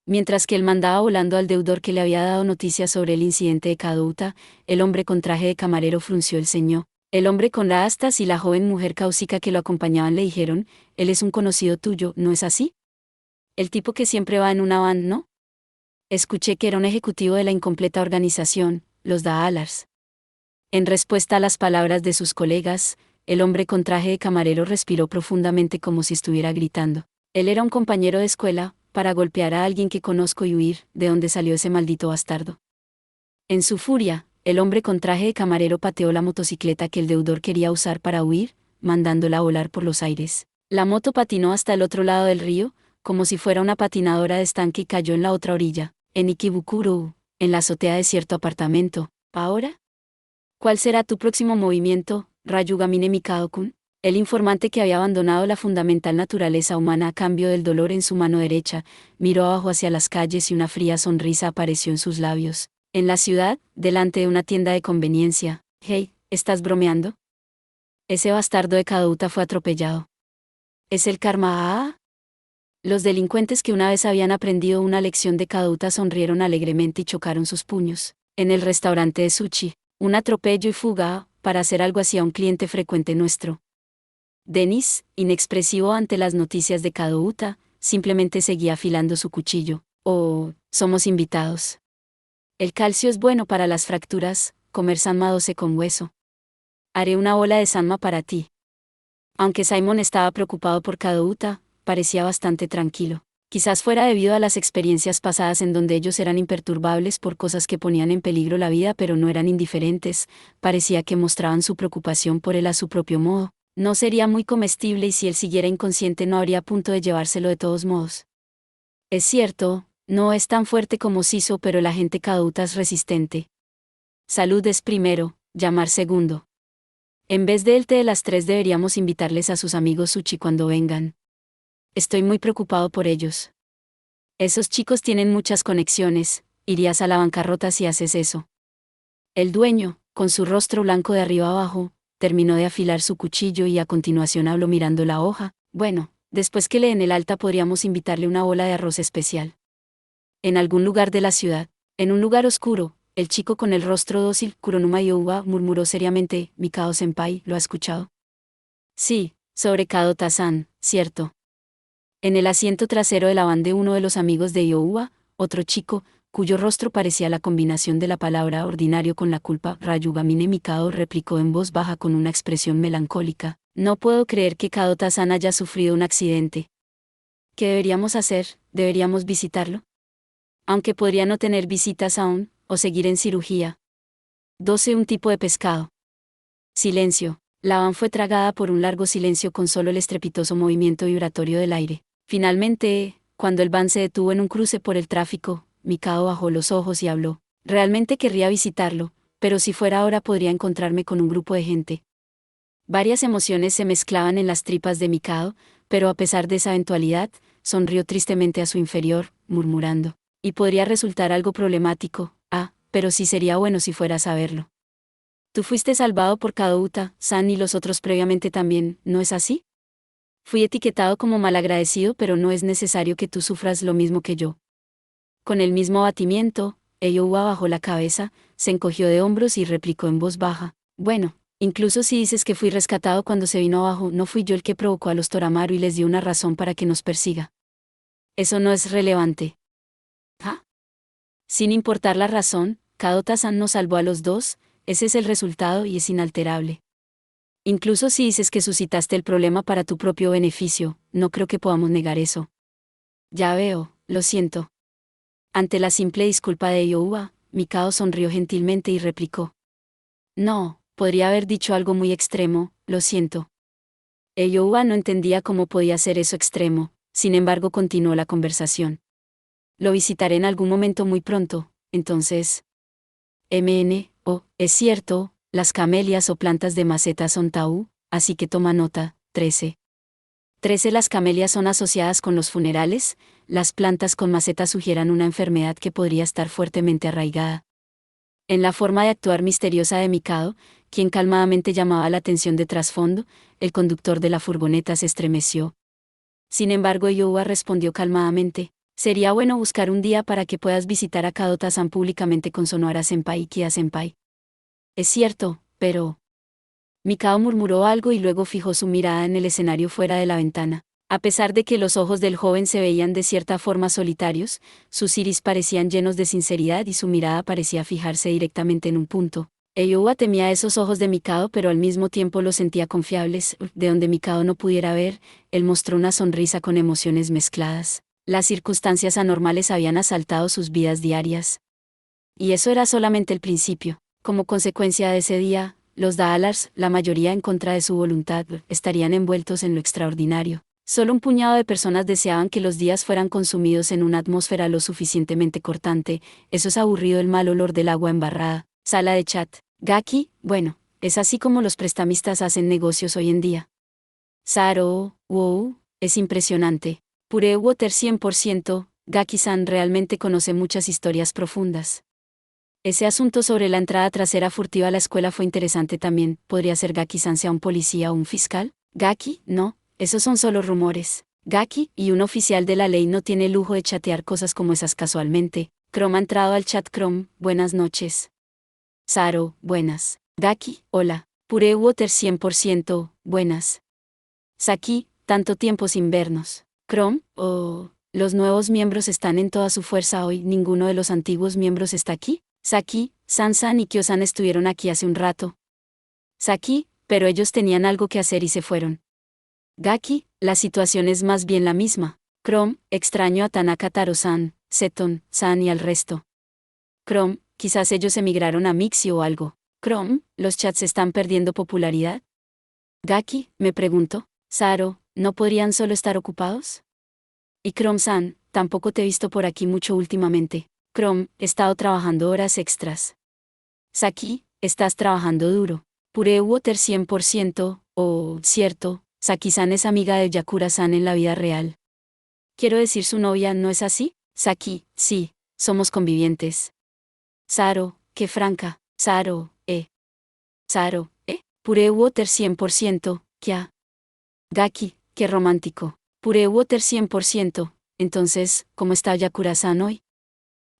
Mientras que él mandaba volando al deudor que le había dado noticias sobre el incidente de Kadouta, el hombre con traje de camarero frunció el ceño. El hombre con las astas y la joven mujer cáusica que lo acompañaban le dijeron, él es un conocido tuyo, ¿no es así? El tipo que siempre va en una van, ¿no? Escuché que era un ejecutivo de la incompleta organización, los Daalars. En respuesta a las palabras de sus colegas, el hombre con traje de camarero respiró profundamente como si estuviera gritando. Él era un compañero de escuela, para golpear a alguien que conozco y huir, ¿de dónde salió ese maldito bastardo? En su furia, el hombre con traje de camarero pateó la motocicleta que el deudor quería usar para huir, mandándola a volar por los aires. La moto patinó hasta el otro lado del río, como si fuera una patinadora de estanque y cayó en la otra orilla, en Ikebukuro, en la azotea de cierto apartamento. ¿Ahora? ¿Cuál será tu próximo movimiento, Ryugamine Mikado-kun? El informante que había abandonado la fundamental naturaleza humana a cambio del dolor en su mano derecha, miró abajo hacia las calles y una fría sonrisa apareció en sus labios. En la ciudad, delante de una tienda de conveniencia. Hey, ¿estás bromeando? Ese bastardo de Kadouta fue atropellado. ¿Es el karma? Ah. Los delincuentes que una vez habían aprendido una lección de Kadouta sonrieron alegremente y chocaron sus puños. En el restaurante de sushi, un atropello y fuga, para hacer algo así a un cliente frecuente nuestro. Denis, inexpresivo ante las noticias de Kadouta, simplemente seguía afilando su cuchillo. Oh, somos invitados. El calcio es bueno para las fracturas, comer sanma 12 con hueso. Haré una bola de sanma para ti. Aunque Simon estaba preocupado por Kadouta, parecía bastante tranquilo. Quizás fuera debido a las experiencias pasadas en donde ellos eran imperturbables por cosas que ponían en peligro la vida pero no eran indiferentes, parecía que mostraban su preocupación por él a su propio modo. No sería muy comestible y si él siguiera inconsciente no habría punto de llevárselo de todos modos. Es cierto, no es tan fuerte como Siso pero el agente Kadouta es resistente. Salud es primero, llamar segundo. En vez del té de las 3 deberíamos invitarles a sus amigos sushi cuando vengan. Estoy muy preocupado por ellos. Esos chicos tienen muchas conexiones, irías a la bancarrota si haces eso. El dueño, con su rostro blanco de arriba abajo, terminó de afilar su cuchillo y a continuación habló mirando la hoja. Bueno, después que le den el alta podríamos invitarle una bola de arroz especial. En algún lugar de la ciudad, en un lugar oscuro, el chico con el rostro dócil, Kuronuma Youba, murmuró seriamente, Mikado-senpai, ¿lo ha escuchado? Sí, sobre Kadouta-san, cierto. En el asiento trasero de la van de uno de los amigos de Youba, otro chico, cuyo rostro parecía la combinación de la palabra ordinario con la culpa, Ryugamine Mikado replicó en voz baja con una expresión melancólica, no puedo creer que Kadouta-san haya sufrido un accidente. ¿Qué deberíamos hacer? ¿Deberíamos visitarlo? Aunque podría no tener visitas aún, o seguir en cirugía. 12. Un tipo de pescado. Silencio. La van fue tragada por un largo silencio con solo el estrepitoso movimiento vibratorio del aire. Finalmente, cuando el van se detuvo en un cruce por el tráfico, Mikado bajó los ojos y habló. Realmente querría visitarlo, pero si fuera ahora podría encontrarme con un grupo de gente. Varias emociones se mezclaban en las tripas de Mikado, pero a pesar de esa eventualidad, sonrió tristemente a su inferior, murmurando. Y podría resultar algo problemático, pero sí sería bueno si fuera a saberlo. Tú fuiste salvado por Kadouta-san y los otros previamente también, ¿no es así? Fui etiquetado como malagradecido pero no es necesario que tú sufras lo mismo que yo. Con el mismo abatimiento, Eiyouba bajó la cabeza, se encogió de hombros y replicó en voz baja. Bueno, incluso si dices que fui rescatado cuando se vino abajo, no fui yo el que provocó a los Toramaru y les dio una razón para que nos persiga. Eso no es relevante. ¿Ah? Sin importar la razón, Kadouta-san nos salvó a los dos, ese es el resultado y es inalterable. Incluso si dices que suscitaste el problema para tu propio beneficio, no creo que podamos negar eso. Ya veo, lo siento. Ante la simple disculpa de Eiyouba, Mikado sonrió gentilmente y replicó. No, podría haber dicho algo muy extremo, lo siento. Eiyouba no entendía cómo podía ser eso extremo, sin embargo continuó la conversación. Lo visitaré en algún momento muy pronto, entonces. Es cierto, las camelias o plantas de maceta son tabú, así que toma nota. 13. Las camelias son asociadas con los funerales, las plantas con maceta sugieran una enfermedad que podría estar fuertemente arraigada. En la forma de actuar misteriosa de Mikado, quien calmadamente llamaba la atención de trasfondo, el conductor de la furgoneta se estremeció. Sin embargo, Eiyouba respondió calmadamente. Sería bueno buscar un día para que puedas visitar a Kadouta-san públicamente con Sonohara-senpai y Kia-senpai. Es cierto, pero... Mikado murmuró algo y luego fijó su mirada en el escenario fuera de la ventana. A pesar de que los ojos del joven se veían de cierta forma solitarios, sus iris parecían llenos de sinceridad y su mirada parecía fijarse directamente en un punto. Eyuba temía esos ojos de Mikado, pero al mismo tiempo los sentía confiables. De donde Mikado no pudiera ver, él mostró una sonrisa con emociones mezcladas. Las circunstancias anormales habían asaltado sus vidas diarias. Y eso era solamente el principio. Como consecuencia de ese día, los Daalars, la mayoría en contra de su voluntad, estarían envueltos en lo extraordinario. Solo un puñado de personas deseaban que los días fueran consumidos en una atmósfera lo suficientemente cortante. Eso es aburrido, el mal olor del agua embarrada. Sala de chat. Gaki, bueno, es así como los prestamistas hacen negocios hoy en día. Saro, wow, es impresionante. Pure Water 100%, Gaki-san realmente conoce muchas historias profundas. Ese asunto sobre la entrada trasera furtiva a la escuela fue interesante también. ¿Podría ser Gaki-san sea un policía o un fiscal? Gaki, no, esos son solo rumores. Gaki, y un oficial de la ley no tiene el lujo de chatear cosas como esas casualmente. Chrome ha entrado al chat. Chrome, buenas noches. Saro, buenas. Gaki, hola. Pure Water 100%, buenas. Saki, tanto tiempo sin vernos. Chrome, oh, los nuevos miembros están en toda su fuerza hoy. ¿Ninguno de los antiguos miembros está aquí? Saki, Sansan y Kyo-san estuvieron aquí hace un rato. Saki, pero ellos tenían algo que hacer y se fueron. Gaki, la situación es más bien la misma. Chrome, extraño a Tanaka Taro-san, Seton-san y al resto. Chrome, quizás ellos emigraron a Mixi o algo. Chrome, ¿los chats están perdiendo popularidad? Gaki, me pregunto. Saro, ¿no podrían solo estar ocupados? Y Chrome-san, tampoco te he visto por aquí mucho últimamente. Chrome, he estado trabajando horas extras. Saki, estás trabajando duro. Pure Water 100%, oh, cierto, Saki-san es amiga de Yakura-san en la vida real. Quiero decir, su novia, ¿no es así? Saki, sí, somos convivientes. Saro, qué franca. Saro, Saro, Pure Water 100%, ¿qué? Gaki, qué romántico. Pure Water 100%, entonces, ¿cómo está Yakura-san hoy?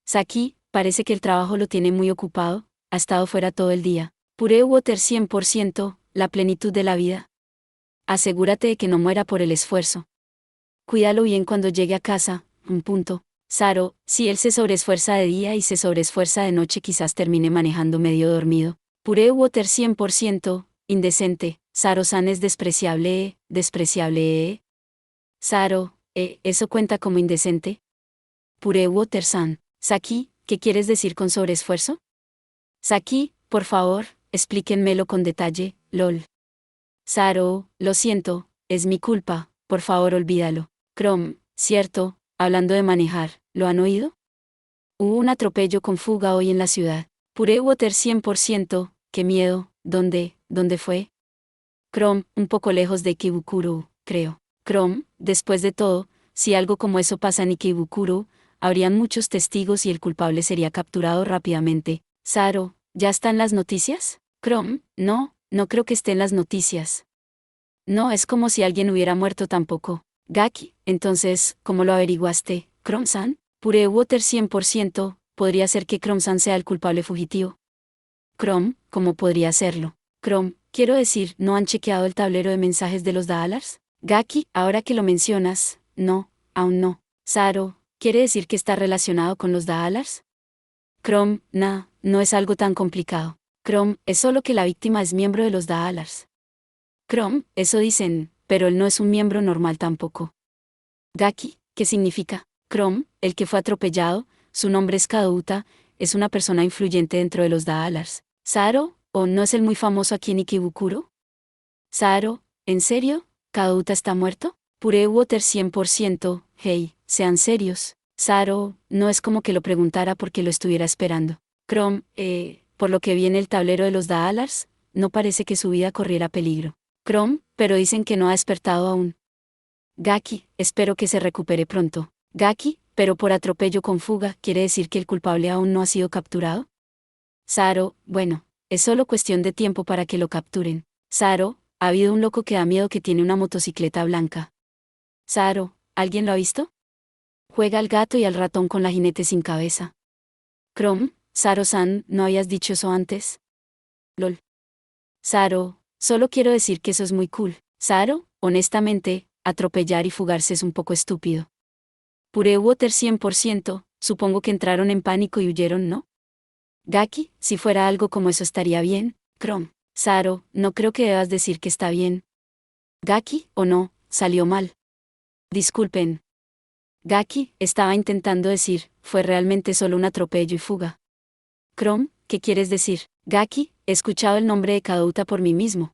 Saki, parece que el trabajo lo tiene muy ocupado, ha estado fuera todo el día. Pure Water 100%, la plenitud de la vida. Asegúrate de que no muera por el esfuerzo. Cuídalo bien cuando llegue a casa, un punto. Saro, si él se sobreesfuerza de día y se sobreesfuerza de noche, quizás termine manejando medio dormido. Pure Water 100%, indecente. Saro-san es despreciable, despreciable. Saro, ¿eso cuenta como indecente? Pure Water-san. Saki, ¿qué quieres decir con sobreesfuerzo? Saki, por favor, explíquenmelo con detalle, lol. Saro, lo siento, es mi culpa, por favor olvídalo. Chrome, cierto, hablando de manejar, ¿lo han oído? Hubo un atropello con fuga hoy en la ciudad. Pure Water 100%, qué miedo, ¿dónde fue? Chrome, un poco lejos de Ikebukuro, creo. Chrome, después de todo, si algo como eso pasa en Ikebukuro, habrían muchos testigos y el culpable sería capturado rápidamente. Saro, ¿ya están las noticias? Chrome, no creo que esté en las noticias. No es como si alguien hubiera muerto tampoco. Gaki, entonces, ¿cómo lo averiguaste, Chrome-san? Pure Water 100%, podría ser que Chrome-san sea el culpable fugitivo. Chrome, ¿cómo podría serlo? Chrome, quiero decir, ¿no han chequeado el tablero de mensajes de los Daalars? Gaki, ahora que lo mencionas, no, aún no. Saro, ¿quiere decir que está relacionado con los Daalars? Chrome, no es algo tan complicado. Chrome, es solo que la víctima es miembro de los Daalars. Chrome, eso dicen, pero él no es un miembro normal tampoco. Gaki, ¿qué significa? Chrome, el que fue atropellado, su nombre es Kadouta, es una persona influyente dentro de los Daalars. Saro, ¿o no es el muy famoso aquí en Ikebukuro? Saro, ¿en serio? ¿Kadouta está muerto? Pure Water 100%, hey, sean serios. Saro, no es como que lo preguntara porque lo estuviera esperando. Chrome, por lo que vi en el tablero de los Daalars, no parece que su vida corriera peligro. Chrome, pero dicen que no ha despertado aún. Gaki, espero que se recupere pronto. Gaki, pero por atropello con fuga, ¿quiere decir que el culpable aún no ha sido capturado? Saro, bueno, es solo cuestión de tiempo para que lo capturen. Saro, ha habido un loco que da miedo que tiene una motocicleta blanca. Saro, ¿alguien lo ha visto? Juega al gato y al ratón con la jinete sin cabeza. Chrome, Saro-san, ¿no habías dicho eso antes? Lol. Saro, solo quiero decir que eso es muy cool. Saro, honestamente, atropellar y fugarse es un poco estúpido. Pure Water 100%, supongo que entraron en pánico y huyeron, ¿no? Gaki, si fuera algo como eso estaría bien, Chrome. Saro, no creo que debas decir que está bien. Gaki, o no, salió mal. Disculpen. Gaki, estaba intentando decir, fue realmente solo un atropello y fuga. Chrome, ¿qué quieres decir? Gaki, he escuchado el nombre de Kadouta por mí mismo.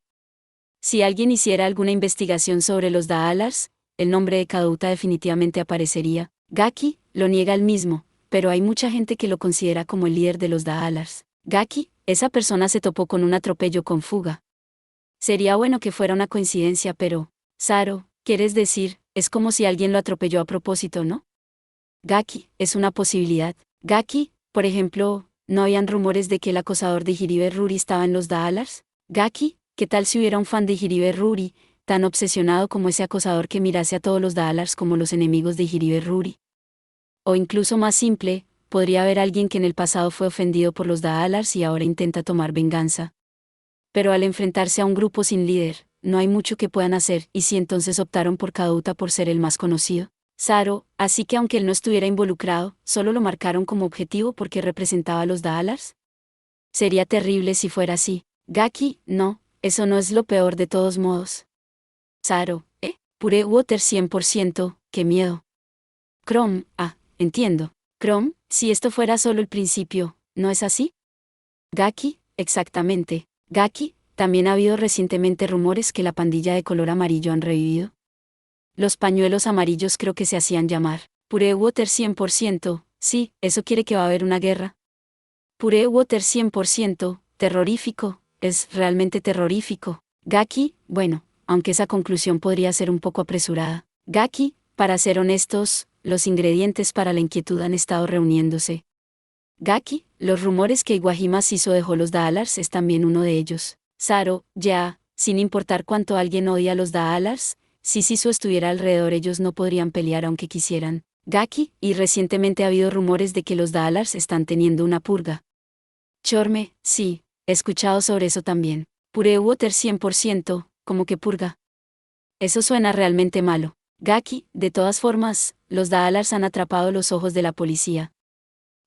Si alguien hiciera alguna investigación sobre los Daalars, el nombre de Kadouta definitivamente aparecería. Gaki, lo niega él mismo, pero hay mucha gente que lo considera como el líder de los Daalars. Gaki, esa persona se topó con un atropello con fuga. Sería bueno que fuera una coincidencia, pero... Saro, ¿quieres decir, es como si alguien lo atropelló a propósito, ¿no? Gaki, es una posibilidad. Gaki, por ejemplo, ¿no habían rumores de que el acosador de Hiribe Ruri estaba en los Daalars? Gaki, ¿qué tal si hubiera un fan de Hiribe Ruri, tan obsesionado como ese acosador que mirase a todos los Daalars como los enemigos de Hiribe Ruri? O incluso más simple, podría haber alguien que en el pasado fue ofendido por los Daalars y ahora intenta tomar venganza. Pero al enfrentarse a un grupo sin líder, no hay mucho que puedan hacer, y si entonces optaron por Kadouta por ser el más conocido. Saro, así que aunque él no estuviera involucrado, solo lo marcaron como objetivo porque representaba a los Daalars. Sería terrible si fuera así. Gaki, no, eso no es lo peor de todos modos. Saro, Pure Water 100%, qué miedo. Chrome, entiendo. Chrome, si esto fuera solo el principio, ¿no es así? Gaki, exactamente. Gaki, también ha habido recientemente rumores que la pandilla de color amarillo han revivido. Los pañuelos amarillos creo que se hacían llamar. Pure Water 100%, sí, eso quiere que va a haber una guerra. Pure Water 100%, terrorífico, es realmente terrorífico. Gaki, bueno, aunque esa conclusión podría ser un poco apresurada. Gaki, para ser honestos, los ingredientes para la inquietud han estado reuniéndose. Gaki, los rumores que Iwajima Siso dejó los Daalars es también uno de ellos. Saro, ya, sin importar cuánto alguien odia a los Daalars, si Siso estuviera alrededor ellos no podrían pelear aunque quisieran. Gaki, y recientemente ha habido rumores de que los Daalars están teniendo una purga. Chorme, sí, he escuchado sobre eso también. Pure Water 100%, como que purga. Eso suena realmente malo. Gaki, de todas formas, los Daalars han atrapado los ojos de la policía.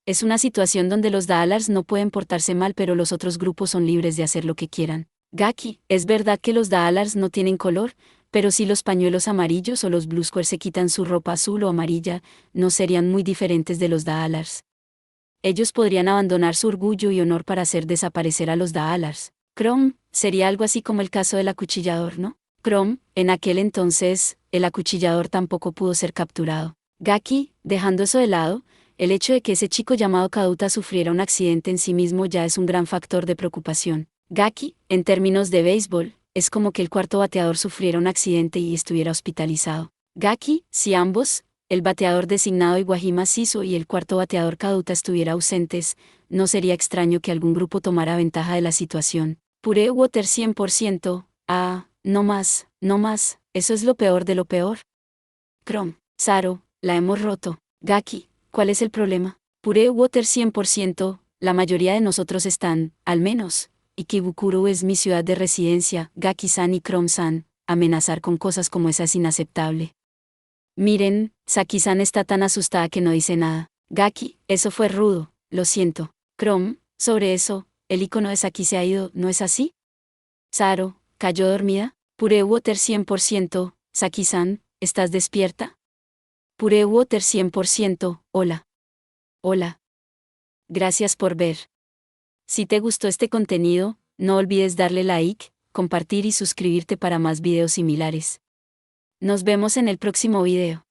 Es una situación donde los Daalars no pueden portarse mal pero los otros grupos son libres de hacer lo que quieran. Gaki, es verdad que los Daalars no tienen color, pero si los pañuelos amarillos o los Blue Square se quitan su ropa azul o amarilla, no serían muy diferentes de los Daalars. Ellos podrían abandonar su orgullo y honor para hacer desaparecer a los Daalars. Chrome, sería algo así como el caso del acuchillador, ¿no? Chrome, en aquel entonces, el acuchillador tampoco pudo ser capturado. Gaki, dejando eso de lado, el hecho de que ese chico llamado Kadouta sufriera un accidente en sí mismo ya es un gran factor de preocupación. Gaki, en términos de béisbol, es como que el cuarto bateador sufriera un accidente y estuviera hospitalizado. Gaki, si ambos, el bateador designado Iwajima Siso y el cuarto bateador Kadouta estuviera ausentes, no sería extraño que algún grupo tomara ventaja de la situación. Pure Water 100%, no más, eso es lo peor de lo peor. Chrome, Saro, la hemos roto. Gaki, ¿cuál es el problema? Pure Water 100%, la mayoría de nosotros están, al menos, Ikebukuro es mi ciudad de residencia, Gaki-san y Chrome-san, amenazar con cosas como esa es inaceptable. Miren, Saki-san está tan asustada que no dice nada. Gaki, eso fue rudo, lo siento. Chrome, sobre eso, el icono de Saki se ha ido, ¿no es así? Saro, ¿cayó dormida? Pure Water 100%, Saki-san, ¿estás despierta? Pure Water 100%, hola. Hola. Gracias por ver. Si te gustó este contenido, no olvides darle like, compartir y suscribirte para más videos similares. Nos vemos en el próximo video.